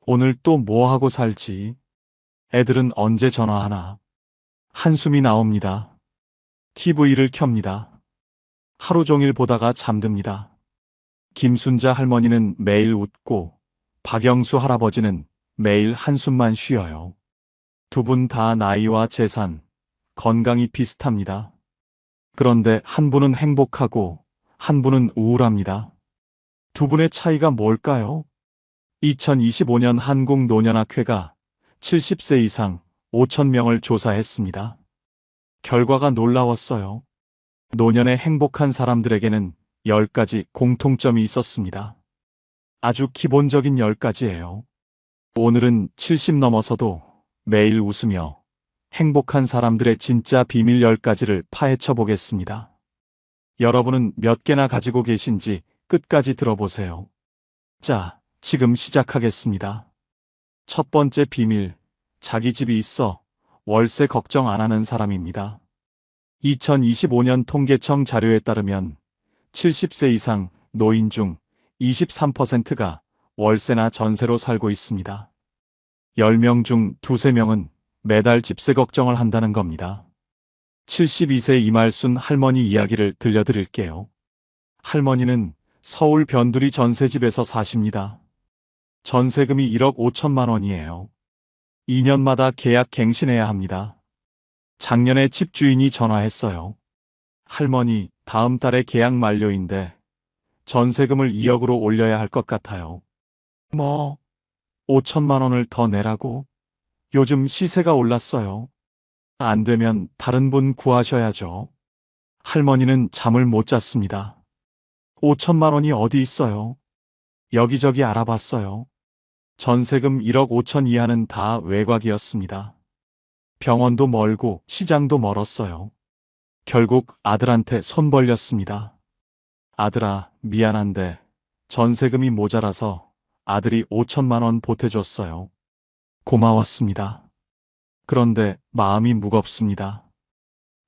오늘 또 뭐 하고 살지? 애들은 언제 전화하나? 한숨이 나옵니다. TV를 켭니다. 하루 종일 보다가 잠듭니다. 김순자 할머니는 매일 웃고 박영수 할아버지는 매일 한숨만 쉬어요. 두 분 다 나이와 재산, 건강이 비슷합니다. 그런데 한 분은 행복하고 한 분은 우울합니다. 두 분의 차이가 뭘까요? 2025년 한국노년학회가 70세 이상 5,000명을 조사했습니다. 결과가 놀라웠어요. 노년에 행복한 사람들에게는 10가지 공통점이 있었습니다. 아주 기본적인 10가지예요. 오늘은 70 넘어서도 매일 웃으며 행복한 사람들의 진짜 비밀 10가지를 파헤쳐 보겠습니다. 여러분은 몇 개나 가지고 계신지 끝까지 들어보세요. 자, 지금 시작하겠습니다. 첫 번째 비밀, 자기 집이 있어 월세 걱정 안 하는 사람입니다. 2025년 통계청 자료에 따르면 70세 이상 노인 중 23%가 월세나 전세로 살고 있습니다. 10명 중 2~3명은 매달 집세 걱정을 한다는 겁니다. 72세 이말순 할머니 이야기를 들려드릴게요. 할머니는 서울 변두리 전세집에서 사십니다. 전세금이 1억 5천만 원이에요. 2년마다 계약 갱신해야 합니다. 작년에 집주인이 전화했어요. 할머니, 다음 달에 계약 만료인데 전세금을 2억으로 올려야 할 것 같아요. 뭐, 5천만 원을 더 내라고? 요즘 시세가 올랐어요. 안 되면 다른 분 구하셔야죠. 할머니는 잠을 못 잤습니다. 5천만 원이 어디 있어요? 여기저기 알아봤어요. 전세금 1억 5천 이하는 다 외곽이었습니다. 병원도 멀고 시장도 멀었어요. 결국 아들한테 손 벌렸습니다. 아들아, 미안한데 전세금이 모자라서 아들이 5천만 원 보태줬어요. 고마웠습니다. 그런데 마음이 무겁습니다.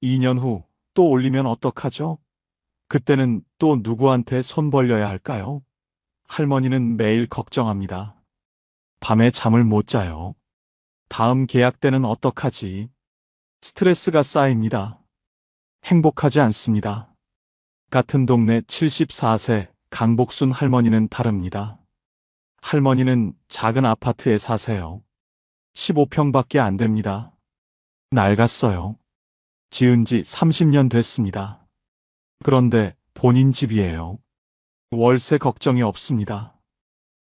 2년 후 또 올리면 어떡하죠? 그때는 또 누구한테 손 벌려야 할까요? 할머니는 매일 걱정합니다. 밤에 잠을 못 자요. 다음 계약 때는 어떡하지? 스트레스가 쌓입니다. 행복하지 않습니다. 같은 동네 74세 강복순 할머니는 다릅니다. 할머니는 작은 아파트에 사세요. 15평밖에 안 됩니다. 낡았어요. 지은 지 30년 됐습니다. 그런데 본인 집이에요. 월세 걱정이 없습니다.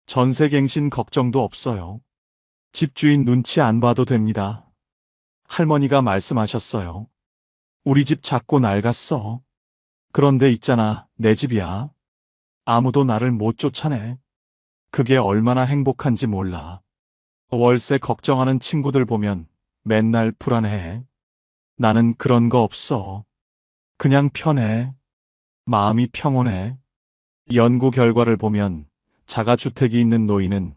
전세갱신 걱정도 없어요. 집주인 눈치 안 봐도 됩니다. 할머니가 말씀하셨어요. 우리 집 작고 낡았어. 그런데 있잖아, 내 집이야. 아무도 나를 못 쫓아내. 그게 얼마나 행복한지 몰라. 월세 걱정하는 친구들 보면 맨날 불안해해. 나는 그런 거 없어. 그냥 편해. 마음이 평온해. 연구 결과를 보면 자가주택이 있는 노인은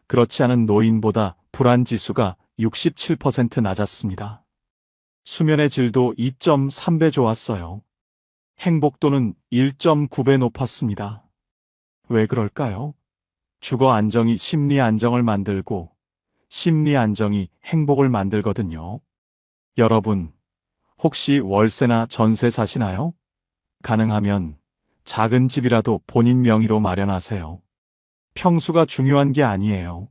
그렇지 않은 노인보다 불안 지수가 67% 낮았습니다. 수면의 질도 2.3배 좋았어요. 행복도는 1.9배 높았습니다. 왜 그럴까요? 주거 안정이 심리 안정을 만들고 심리 안정이 행복을 만들거든요. 여러분, 혹시 월세나 전세 사시나요? 가능하면 작은 집이라도 본인 명의로 마련하세요. 평수가 중요한 게 아니에요.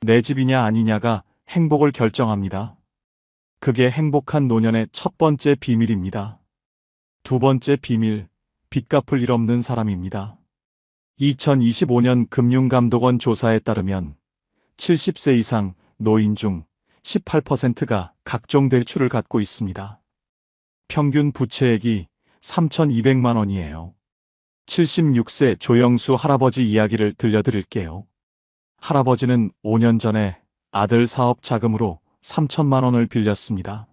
내 집이냐 아니냐가 행복을 결정합니다. 그게 행복한 노년의 첫 번째 비밀입니다. 두 번째 비밀, 빚 갚을 일 없는 사람입니다. 2025년 금융감독원 조사에 따르면 70세 이상 노인 중 18%가 각종 대출을 갖고 있습니다. 평균 부채액이 3,200만 원이에요. 76세 조영수 할아버지 이야기를 들려드릴게요. 할아버지는 5년 전에 아들 사업 자금으로 3천만 원을 빌렸습니다.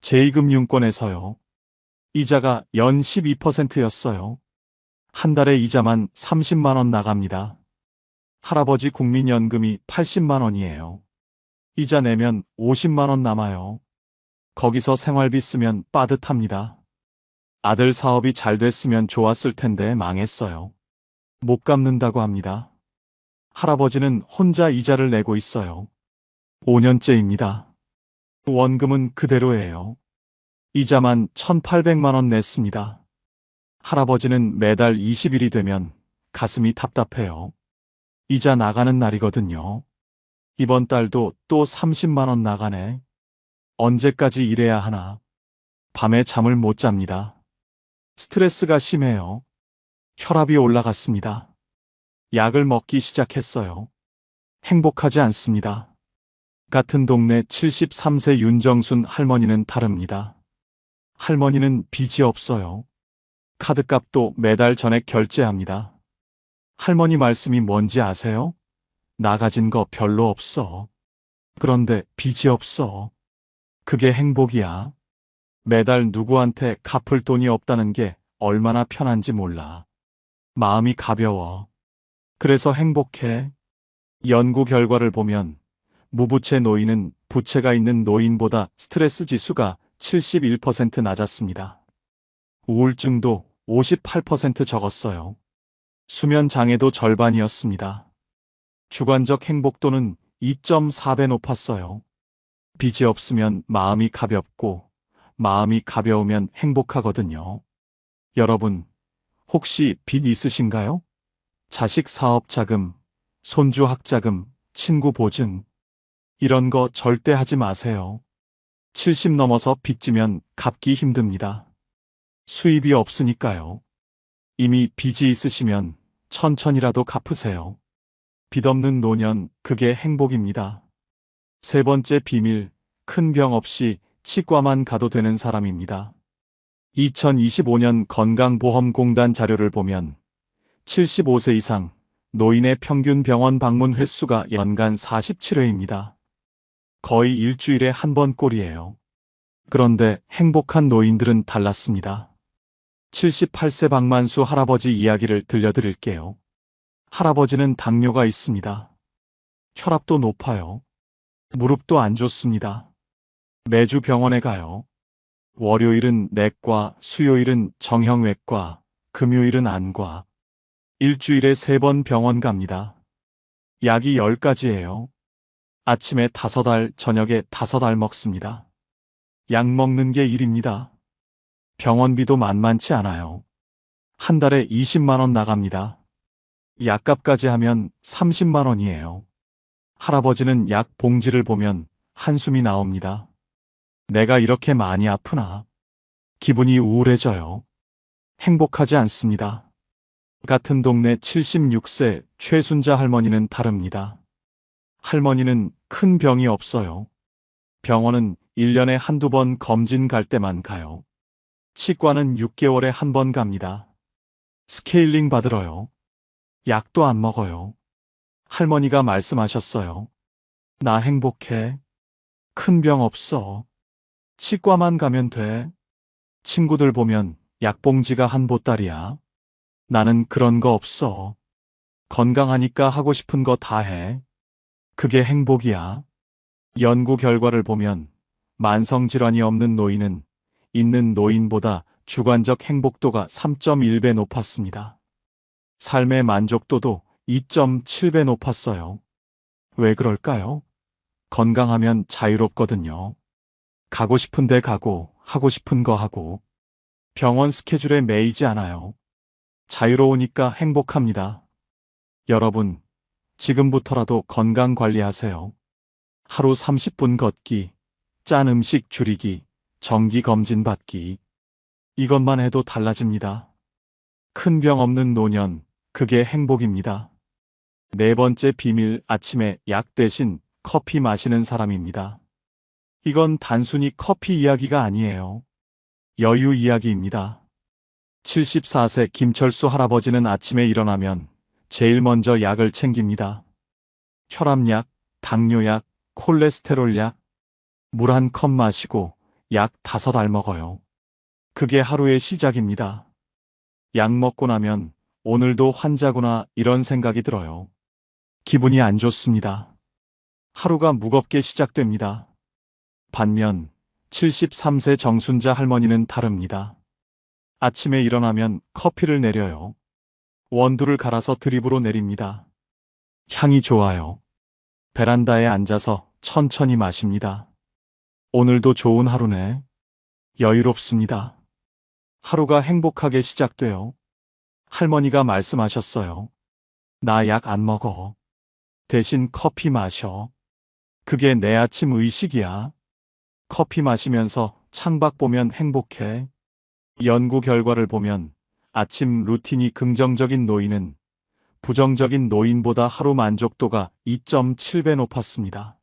제2금융권에서요. 이자가 연 12%였어요. 한 달에 이자만 30만 원 나갑니다. 할아버지 국민연금이 80만 원이에요. 이자 내면 50만 원 남아요. 거기서 생활비 쓰면 빠듯합니다. 아들 사업이 잘 됐으면 좋았을 텐데 망했어요. 못 갚는다고 합니다. 할아버지는 혼자 이자를 내고 있어요. 5년째입니다. 원금은 그대로예요. 이자만 1,800만 원 냈습니다. 할아버지는 매달 20일이 되면 가슴이 답답해요. 이자 나가는 날이거든요. 이번 달도 또 30만 원 나가네. 언제까지 일해야 하나. 밤에 잠을 못 잡니다. 스트레스가 심해요. 혈압이 올라갔습니다. 약을 먹기 시작했어요. 행복하지 않습니다. 같은 동네 73세 윤정순 할머니는 다릅니다. 할머니는 빚이 없어요. 카드값도 매달 전액 결제합니다. 할머니 말씀이 뭔지 아세요? 나 가진 거 별로 없어. 그런데 빚이 없어. 그게 행복이야. 매달 누구한테 갚을 돈이 없다는 게 얼마나 편한지 몰라. 마음이 가벼워. 그래서 행복해. 연구 결과를 보면 무부채 노인은 부채가 있는 노인보다 스트레스 지수가 71% 낮았습니다. 우울증도 58% 적었어요. 수면 장애도 절반이었습니다. 주관적 행복도는 2.4배 높았어요. 빚이 없으면 마음이 가볍고 마음이 가벼우면 행복하거든요. 여러분, 혹시 빚 있으신가요? 자식 사업 자금, 손주 학자금, 친구 보증. 이런 거 절대 하지 마세요. 70 넘어서 빚지면 갚기 힘듭니다. 수입이 없으니까요. 이미 빚이 있으시면 천천히라도 갚으세요. 빚 없는 노년, 그게 행복입니다. 세 번째 비밀, 큰 병 없이 치과만 가도 되는 사람입니다. 2025년 건강보험공단 자료를 보면 75세 이상 노인의 평균 병원 방문 횟수가 연간 47회입니다. 거의 일주일에 한 번 꼴이에요. 그런데 행복한 노인들은 달랐습니다. 78세 박만수 할아버지 이야기를 들려드릴게요. 할아버지는 당뇨가 있습니다. 혈압도 높아요. 무릎도 안 좋습니다. 매주 병원에 가요. 월요일은 내과, 수요일은 정형외과, 금요일은 안과. 일주일에 3번 병원 갑니다. 약이 10가지예요. 아침에 5알, 저녁에 5알 먹습니다. 약 먹는 게 일입니다. 병원비도 만만치 않아요. 한 달에 20만 원 나갑니다. 약값까지 하면 30만 원이에요. 할아버지는 약 봉지를 보면 한숨이 나옵니다. 내가 이렇게 많이 아프나? 기분이 우울해져요. 행복하지 않습니다. 같은 동네 76세 최순자 할머니는 다릅니다. 할머니는 큰 병이 없어요. 병원은 1년에 한두 번 검진 갈 때만 가요. 치과는 6개월에 한 번 갑니다. 스케일링 받으러요. 약도 안 먹어요. 할머니가 말씀하셨어요. 나 행복해. 큰 병 없어. 치과만 가면 돼. 친구들 보면 약봉지가 한 보따리야. 나는 그런 거 없어. 건강하니까 하고 싶은 거 다 해. 그게 행복이야. 연구 결과를 보면 만성질환이 없는 노인은 있는 노인보다 주관적 행복도가 3.1배 높았습니다. 삶의 만족도도 2.7배 높았어요. 왜 그럴까요? 건강하면 자유롭거든요. 가고 싶은 데 가고 하고 싶은 거 하고 병원 스케줄에 매이지 않아요. 자유로우니까 행복합니다. 여러분, 지금부터라도 건강 관리하세요. 하루 30분 걷기, 짠 음식 줄이기, 정기 검진 받기. 이것만 해도 달라집니다. 큰 병 없는 노년, 그게 행복입니다. 4번째 비밀, 아침에 약 대신 커피 마시는 사람입니다. 이건 단순히 커피 이야기가 아니에요. 여유 이야기입니다. 74세 김철수 할아버지는 아침에 일어나면 제일 먼저 약을 챙깁니다. 혈압약, 당뇨약, 콜레스테롤약, 물 1컵 마시고 약 5알 먹어요. 그게 하루의 시작입니다. 약 먹고 나면 오늘도 환자구나 이런 생각이 들어요. 기분이 안 좋습니다. 하루가 무겁게 시작됩니다. 반면 73세 정순자 할머니는 다릅니다. 아침에 일어나면 커피를 내려요. 원두를 갈아서 드립으로 내립니다. 향이 좋아요. 베란다에 앉아서 천천히 마십니다. 오늘도 좋은 하루네. 여유롭습니다. 하루가 행복하게 시작돼요. 할머니가 말씀하셨어요. 나 약 안 먹어. 대신 커피 마셔. 그게 내 아침 의식이야. 커피 마시면서 창밖 보면 행복해. 연구 결과를 보면 아침 루틴이 긍정적인 노인은 부정적인 노인보다 하루 만족도가 2.7배 높았습니다.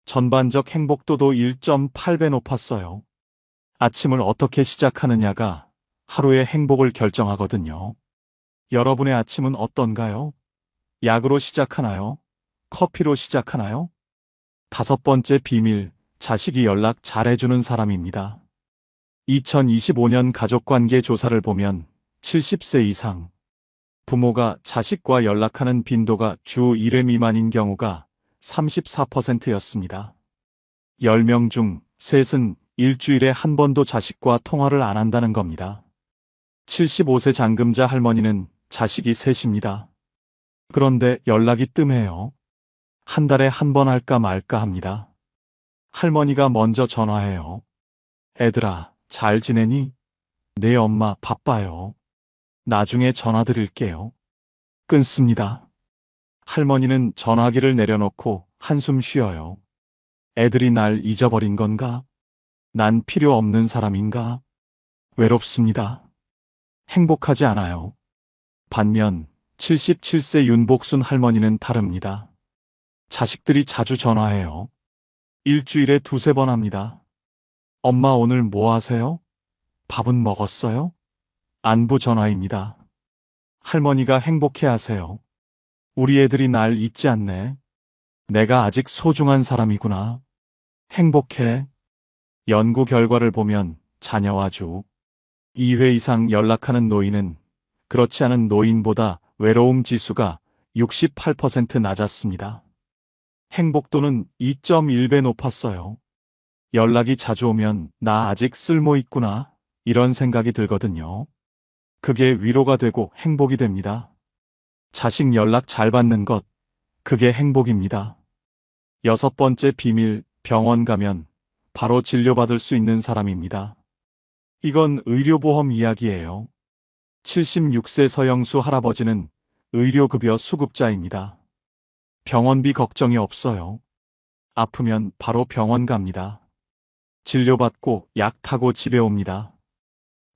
전반적 행복도도 1.8배 높았어요. 아침을 어떻게 시작하느냐가 하루의 행복을 결정하거든요. 여러분의 아침은 어떤가요? 약으로 시작하나요? 커피로 시작하나요? 5번째 비밀, 자식이 연락 잘해주는 사람입니다. 2025년 가족관계 조사를 보면 70세 이상 부모가 자식과 연락하는 빈도가 주 1회 미만인 경우가 34%였습니다. 10명 중 3은 일주일에 한 번도 자식과 통화를 안 한다는 겁니다. 75세 장금자 할머니는 자식이 셋입니다. 그런데 연락이 뜸해요. 한 달에 한 번 할까 말까 합니다. 할머니가 먼저 전화해요. 애들아, 잘 지내니? 네 엄마 바빠요. 나중에 전화 드릴게요. 끊습니다. 할머니는 전화기를 내려놓고 한숨 쉬어요. 애들이 날 잊어버린 건가? 난 필요 없는 사람인가? 외롭습니다. 행복하지 않아요. 반면 77세 윤복순 할머니는 다릅니다. 자식들이 자주 전화해요. 일주일에 2~3번 합니다. 엄마 오늘 뭐 하세요? 밥은 먹었어요? 안부 전화입니다. 할머니가 행복해하세요. 우리 애들이 날 잊지 않네. 내가 아직 소중한 사람이구나. 행복해. 연구 결과를 보면 자녀와 주 2회 이상 연락하는 노인은 그렇지 않은 노인보다 외로움 지수가 68% 낮았습니다. 행복도는 2.1배 높았어요. 연락이 자주 오면 나 아직 쓸모 있구나 이런 생각이 들거든요. 그게 위로가 되고 행복이 됩니다. 자식 연락 잘 받는 것, 그게 행복입니다. 6번째 비밀, 병원 가면 바로 진료받을 수 있는 사람입니다. 이건 의료보험 이야기예요. 76세 서영수 할아버지는 의료급여 수급자입니다. 병원비 걱정이 없어요. 아프면 바로 병원 갑니다. 진료받고 약 타고 집에 옵니다.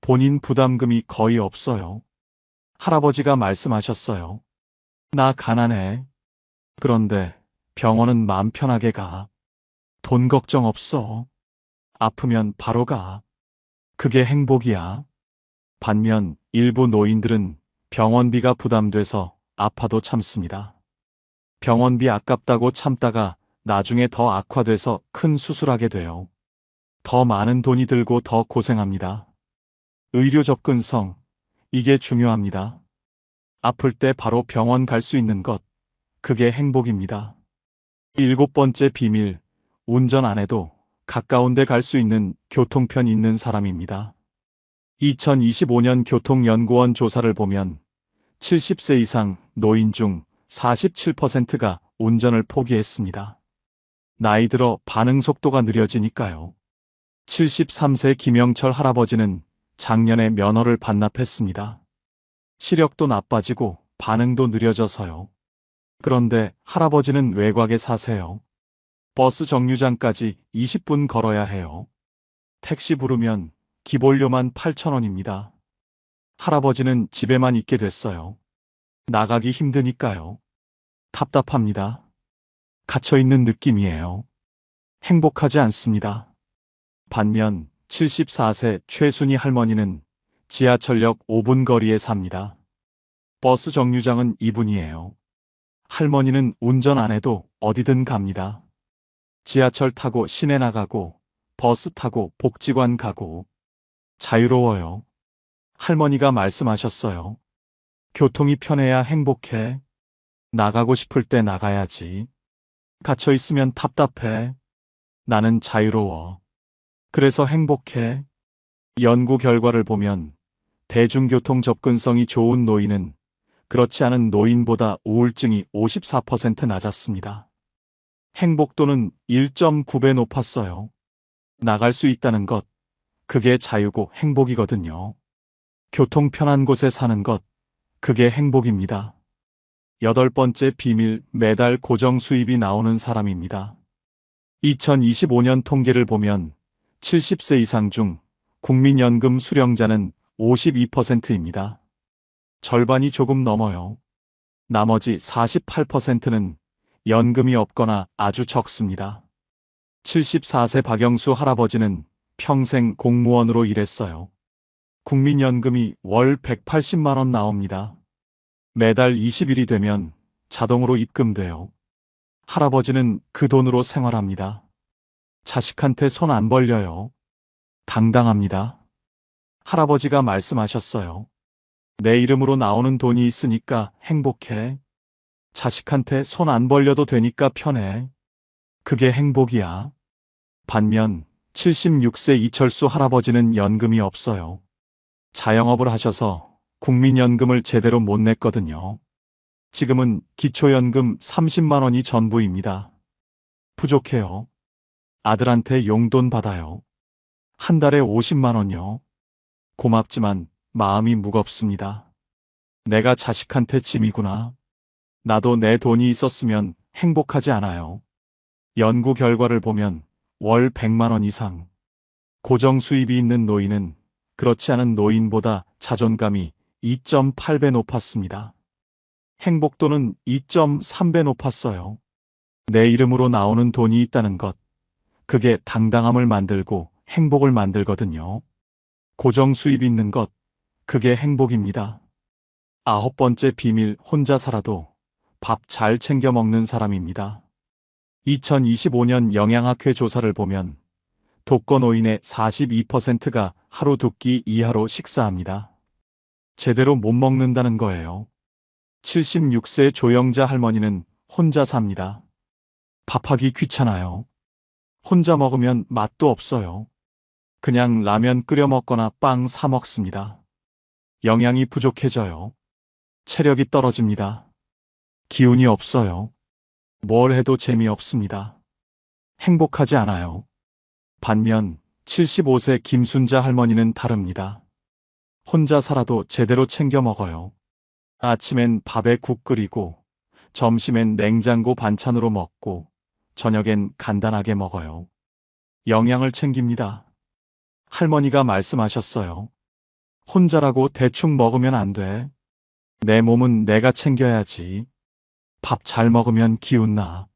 본인 부담금이 거의 없어요. 할아버지가 말씀하셨어요. 나 가난해. 그런데 병원은 마음 편하게 가. 돈 걱정 없어. 아프면 바로 가. 그게 행복이야. 반면 일부 노인들은 병원비가 부담돼서 아파도 참습니다. 병원비 아깝다고 참다가 나중에 더 악화돼서 큰 수술하게 돼요. 더 많은 돈이 들고 더 고생합니다. 의료 접근성, 이게 중요합니다. 아플 때 바로 병원 갈 수 있는 것, 그게 행복입니다. 7번째 비밀, 운전 안 해도 가까운 데 갈 수 있는 교통편 있는 사람입니다. 2025년 교통연구원 조사를 보면 70세 이상 노인 중 47%가 운전을 포기했습니다. 나이 들어 반응 속도가 느려지니까요. 73세 김영철 할아버지는 작년에 면허를 반납했습니다. 시력도 나빠지고 반응도 느려져서요. 그런데 할아버지는 외곽에 사세요. 버스 정류장까지 20분 걸어야 해요. 택시 부르면 기본료만 8,000원입니다. 할아버지는 집에만 있게 됐어요. 나가기 힘드니까요. 답답합니다. 갇혀있는 느낌이에요. 행복하지 않습니다. 반면 74세 최순희 할머니는 지하철역 5분 거리에 삽니다. 버스 정류장은 2분이에요. 할머니는 운전 안 해도 어디든 갑니다. 지하철 타고 시내 나가고 버스 타고 복지관 가고 자유로워요. 할머니가 말씀하셨어요. 교통이 편해야 행복해. 나가고 싶을 때 나가야지. 갇혀 있으면 답답해. 나는 자유로워. 그래서 행복해. 연구 결과를 보면 대중교통 접근성이 좋은 노인은 그렇지 않은 노인보다 우울증이 54% 낮았습니다. 행복도는 1.9배 높았어요. 나갈 수 있다는 것, 그게 자유고 행복이거든요. 교통 편한 곳에 사는 것, 그게 행복입니다. 8번째 비밀, 매달 고정 수입이 나오는 사람입니다. 2025년 통계를 보면 70세 이상 중 국민연금 수령자는 52%입니다. 절반이 조금 넘어요. 나머지 48%는 연금이 없거나 아주 적습니다. 74세 박영수 할아버지는 평생 공무원으로 일했어요. 국민연금이 월 180만 원 나옵니다. 매달 20일이 되면 자동으로 입금돼요. 할아버지는 그 돈으로 생활합니다. 자식한테 손 안 벌려요. 당당합니다. 할아버지가 말씀하셨어요. 내 이름으로 나오는 돈이 있으니까 행복해. 자식한테 손 안 벌려도 되니까 편해. 그게 행복이야. 반면 76세 이철수 할아버지는 연금이 없어요. 자영업을 하셔서 국민연금을 제대로 못 냈거든요. 지금은 기초연금 30만 원이 전부입니다. 부족해요. 아들한테 용돈 받아요. 한 달에 50만 원요. 고맙지만 마음이 무겁습니다. 내가 자식한테 짐이구나. 나도 내 돈이 있었으면 행복하지 않아요. 연구 결과를 보면 월 100만 원 이상 고정 수입이 있는 노인은 그렇지 않은 노인보다 자존감이 2.8배 높았습니다. 행복도는 2.3배 높았어요. 내 이름으로 나오는 돈이 있다는 것, 그게 당당함을 만들고 행복을 만들거든요. 고정 수입 있는 것, 그게 행복입니다. 9번째 비밀, 혼자 살아도 밥 잘 챙겨 먹는 사람입니다. 2025년 영양학회 조사를 보면 독거노인의 42%가 하루 2끼 이하로 식사합니다. 제대로 못 먹는다는 거예요. 76세 조영자 할머니는 혼자 삽니다. 밥하기 귀찮아요. 혼자 먹으면 맛도 없어요. 그냥 라면 끓여 먹거나 빵 사 먹습니다. 영양이 부족해져요. 체력이 떨어집니다. 기운이 없어요. 뭘 해도 재미없습니다. 행복하지 않아요. 반면 75세 김순자 할머니는 다릅니다. 혼자 살아도 제대로 챙겨 먹어요. 아침엔 밥에 국 끓이고, 점심엔 냉장고 반찬으로 먹고, 저녁엔 간단하게 먹어요. 영양을 챙깁니다. 할머니가 말씀하셨어요. 혼자라고 대충 먹으면 안 돼. 내 몸은 내가 챙겨야지. 밥 잘 먹으면 기운 나.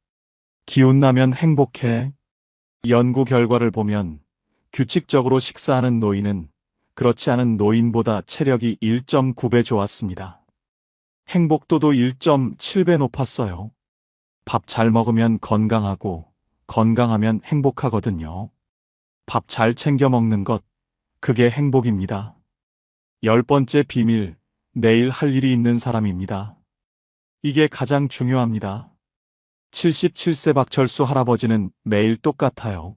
기운 나면 행복해. 연구 결과를 보면 규칙적으로 식사하는 노인은 그렇지 않은 노인보다 체력이 1.9배 좋았습니다. 행복도도 1.7배 높았어요. 밥 잘 먹으면 건강하고 건강하면 행복하거든요. 밥 잘 챙겨 먹는 것, 그게 행복입니다. 10번째 비밀, 내일 할 일이 있는 사람입니다. 이게 가장 중요합니다. 77세 박철수 할아버지는 매일 똑같아요.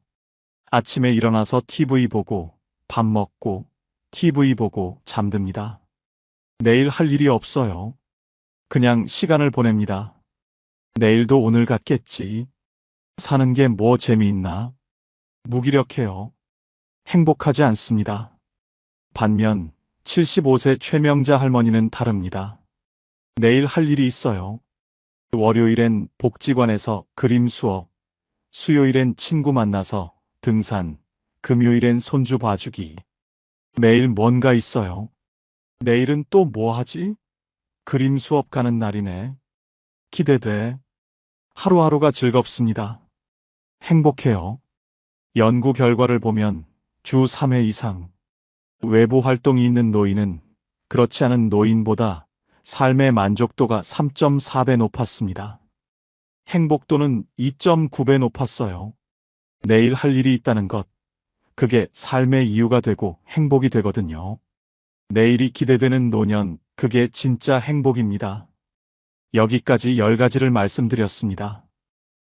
아침에 일어나서 TV 보고, 밥 먹고, TV 보고 잠듭니다. 내일 할 일이 없어요. 그냥 시간을 보냅니다. 내일도 오늘 같겠지. 사는 게 뭐 재미있나? 무기력해요. 행복하지 않습니다. 반면 75세 최명자 할머니는 다릅니다. 내일 할 일이 있어요. 월요일엔 복지관에서 그림 수업, 수요일엔 친구 만나서 등산, 금요일엔 손주 봐주기. 매일 뭔가 있어요. 내일은 또 뭐 하지? 그림 수업 가는 날이네. 기대돼. 하루하루가 즐겁습니다. 행복해요. 연구 결과를 보면 주 3회 이상 외부 활동이 있는 노인은 그렇지 않은 노인보다 삶의 만족도가 3.4배 높았습니다. 행복도는 2.9배 높았어요. 내일 할 일이 있다는 것, 그게 삶의 이유가 되고 행복이 되거든요. 내일이 기대되는 노년, 그게 진짜 행복입니다. 여기까지 10가지를 말씀드렸습니다.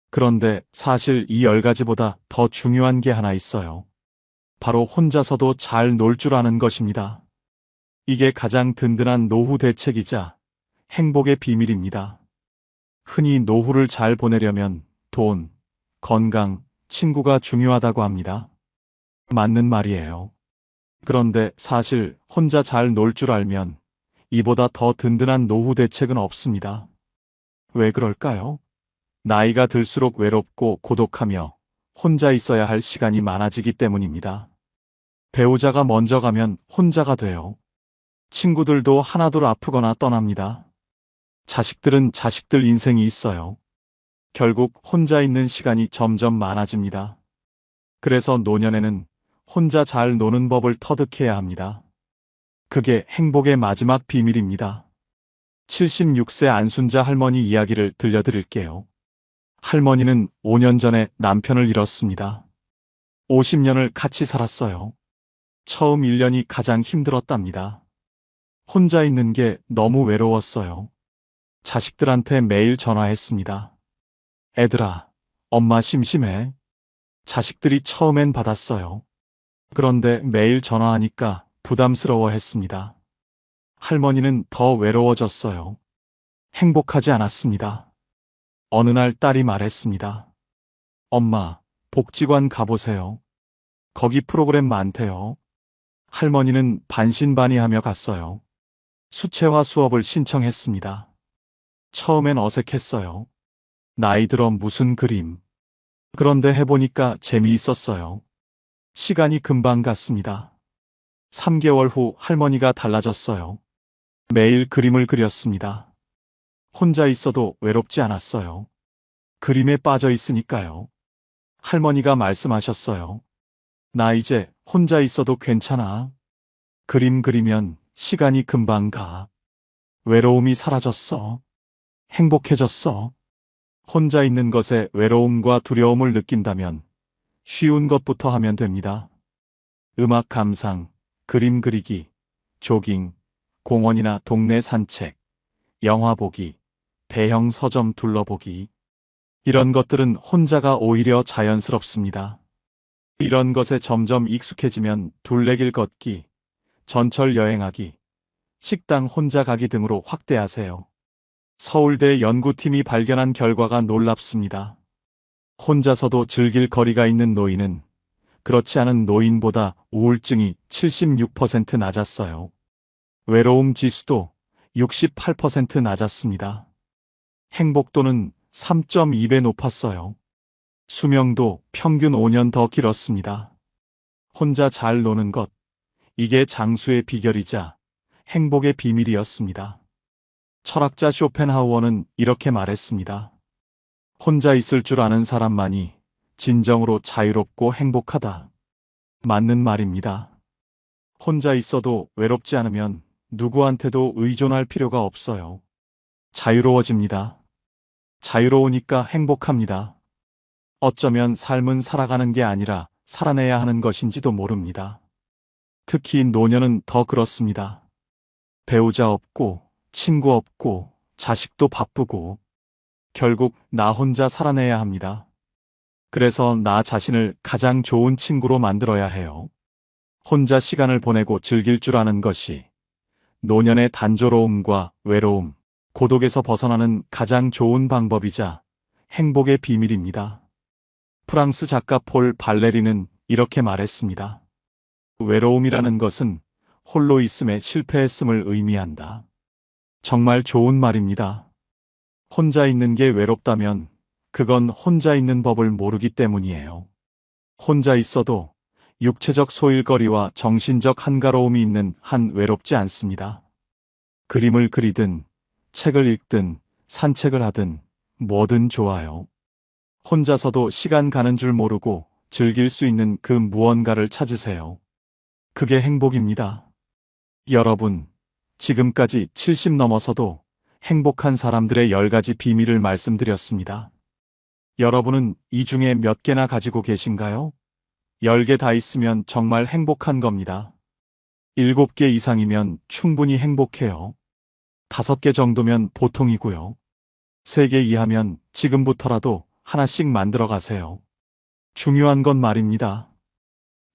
그런데 사실 이 10가지보다 더 중요한 게 하나 있어요. 바로 혼자서도 잘 놀 줄 아는 것입니다. 이게 가장 든든한 노후 대책이자 행복의 비밀입니다. 흔히 노후를 잘 보내려면 돈, 건강, 친구가 중요하다고 합니다. 맞는 말이에요. 그런데 사실 혼자 잘 놀 줄 알면 이보다 더 든든한 노후 대책은 없습니다. 왜 그럴까요? 나이가 들수록 외롭고 고독하며 혼자 있어야 할 시간이 많아지기 때문입니다. 배우자가 먼저 가면 혼자가 돼요. 친구들도 하나둘 아프거나 떠납니다. 자식들은 자식들 인생이 있어요. 결국 혼자 있는 시간이 점점 많아집니다. 그래서 노년에는 혼자 잘 노는 법을 터득해야 합니다. 그게 행복의 마지막 비밀입니다. 76세 안순자 할머니 이야기를 들려드릴게요. 할머니는 5년 전에 남편을 잃었습니다. 50년을 같이 살았어요. 처음 1년이 가장 힘들었답니다. 혼자 있는 게 너무 외로웠어요. 자식들한테 매일 전화했습니다. 애들아, 엄마 심심해. 자식들이 처음엔 받았어요. 그런데 매일 전화하니까 부담스러워 했습니다. 할머니는 더 외로워졌어요. 행복하지 않았습니다. 어느 날 딸이 말했습니다. 엄마, 복지관 가보세요. 거기 프로그램 많대요. 할머니는 반신반의하며 갔어요. 수채화 수업을 신청했습니다. 처음엔 어색했어요. 나이 들어 무슨 그림. 그런데 해보니까 재미있었어요. 시간이 금방 갔습니다. 3개월 후 할머니가 달라졌어요. 매일 그림을 그렸습니다. 혼자 있어도 외롭지 않았어요. 그림에 빠져 있으니까요. 할머니가 말씀하셨어요. 나 이제 혼자 있어도 괜찮아. 그림 그리면 시간이 금방 가. 외로움이 사라졌어. 행복해졌어. 혼자 있는 것에 외로움과 두려움을 느낀다면 쉬운 것부터 하면 됩니다. 음악 감상, 그림 그리기, 조깅, 공원이나 동네 산책, 영화 보기, 대형 서점 둘러보기. 이런 것들은 혼자가 오히려 자연스럽습니다. 이런 것에 점점 익숙해지면 둘레길 걷기, 전철 여행하기, 식당 혼자 가기 등으로 확대하세요. 서울대 연구팀이 발견한 결과가 놀랍습니다. 혼자서도 즐길 거리가 있는 노인은 그렇지 않은 노인보다 우울증이 76% 낮았어요. 외로움 지수도 68% 낮았습니다. 행복도는 3.2배 높았어요. 수명도 평균 5년 더 길었습니다. 혼자 잘 노는 것, 이게 장수의 비결이자 행복의 비밀이었습니다. 철학자 쇼펜하우어는 이렇게 말했습니다. 혼자 있을 줄 아는 사람만이 진정으로 자유롭고 행복하다. 맞는 말입니다. 혼자 있어도 외롭지 않으면 누구한테도 의존할 필요가 없어요. 자유로워집니다. 자유로우니까 행복합니다. 어쩌면 삶은 살아가는 게 아니라 살아내야 하는 것인지도 모릅니다. 특히 노년은 더 그렇습니다. 배우자 없고, 친구 없고, 자식도 바쁘고, 결국 나 혼자 살아내야 합니다. 그래서 나 자신을 가장 좋은 친구로 만들어야 해요. 혼자 시간을 보내고 즐길 줄 아는 것이 노년의 단조로움과 외로움, 고독에서 벗어나는 가장 좋은 방법이자 행복의 비밀입니다. 프랑스 작가 폴 발레리는 이렇게 말했습니다. 외로움이라는 것은 홀로 있음에 실패했음을 의미한다. 정말 좋은 말입니다. 혼자 있는 게 외롭다면 그건 혼자 있는 법을 모르기 때문이에요. 혼자 있어도 육체적 소일거리와 정신적 한가로움이 있는 한 외롭지 않습니다. 그림을 그리든 책을 읽든 산책을 하든 뭐든 좋아요. 혼자서도 시간 가는 줄 모르고 즐길 수 있는 그 무언가를 찾으세요. 그게 행복입니다. 여러분, 지금까지 70 넘어서도 행복한 사람들의 10가지 비밀을 말씀드렸습니다. 여러분은 이 중에 몇 개나 가지고 계신가요? 10개 다 있으면 정말 행복한 겁니다. 7개 이상이면 충분히 행복해요. 5개 정도면 보통이고요. 3개 이하면 지금부터라도 하나씩 만들어 가세요. 중요한 건 말입니다.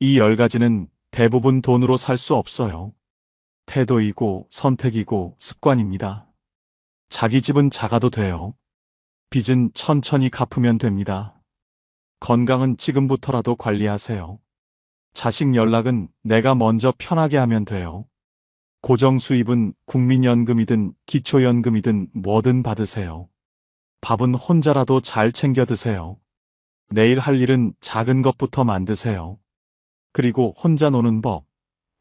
이 10가지는 대부분 돈으로 살 수 없어요. 태도이고 선택이고 습관입니다. 자기 집은 작아도 돼요. 빚은 천천히 갚으면 됩니다. 건강은 지금부터라도 관리하세요. 자식 연락은 내가 먼저 편하게 하면 돼요. 고정 수입은 국민연금이든 기초연금이든 뭐든 받으세요. 밥은 혼자라도 잘 챙겨 드세요. 내일 할 일은 작은 것부터 만드세요. 그리고 혼자 노는 법,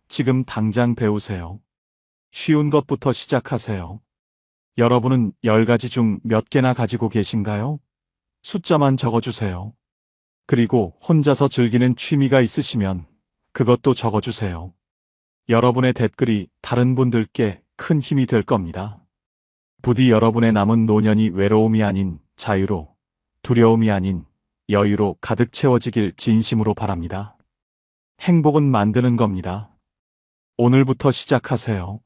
지금 당장 배우세요. 쉬운 것부터 시작하세요. 여러분은 10가지 중 몇 개나 가지고 계신가요? 숫자만 적어주세요. 그리고 혼자서 즐기는 취미가 있으시면 그것도 적어주세요. 여러분의 댓글이 다른 분들께 큰 힘이 될 겁니다. 부디 여러분의 남은 노년이 외로움이 아닌 자유로, 두려움이 아닌 여유로 가득 채워지길 진심으로 바랍니다. 행복은 만드는 겁니다. 오늘부터 시작하세요.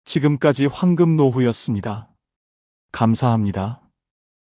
지금까지 황금노후였습니다. 감사합니다.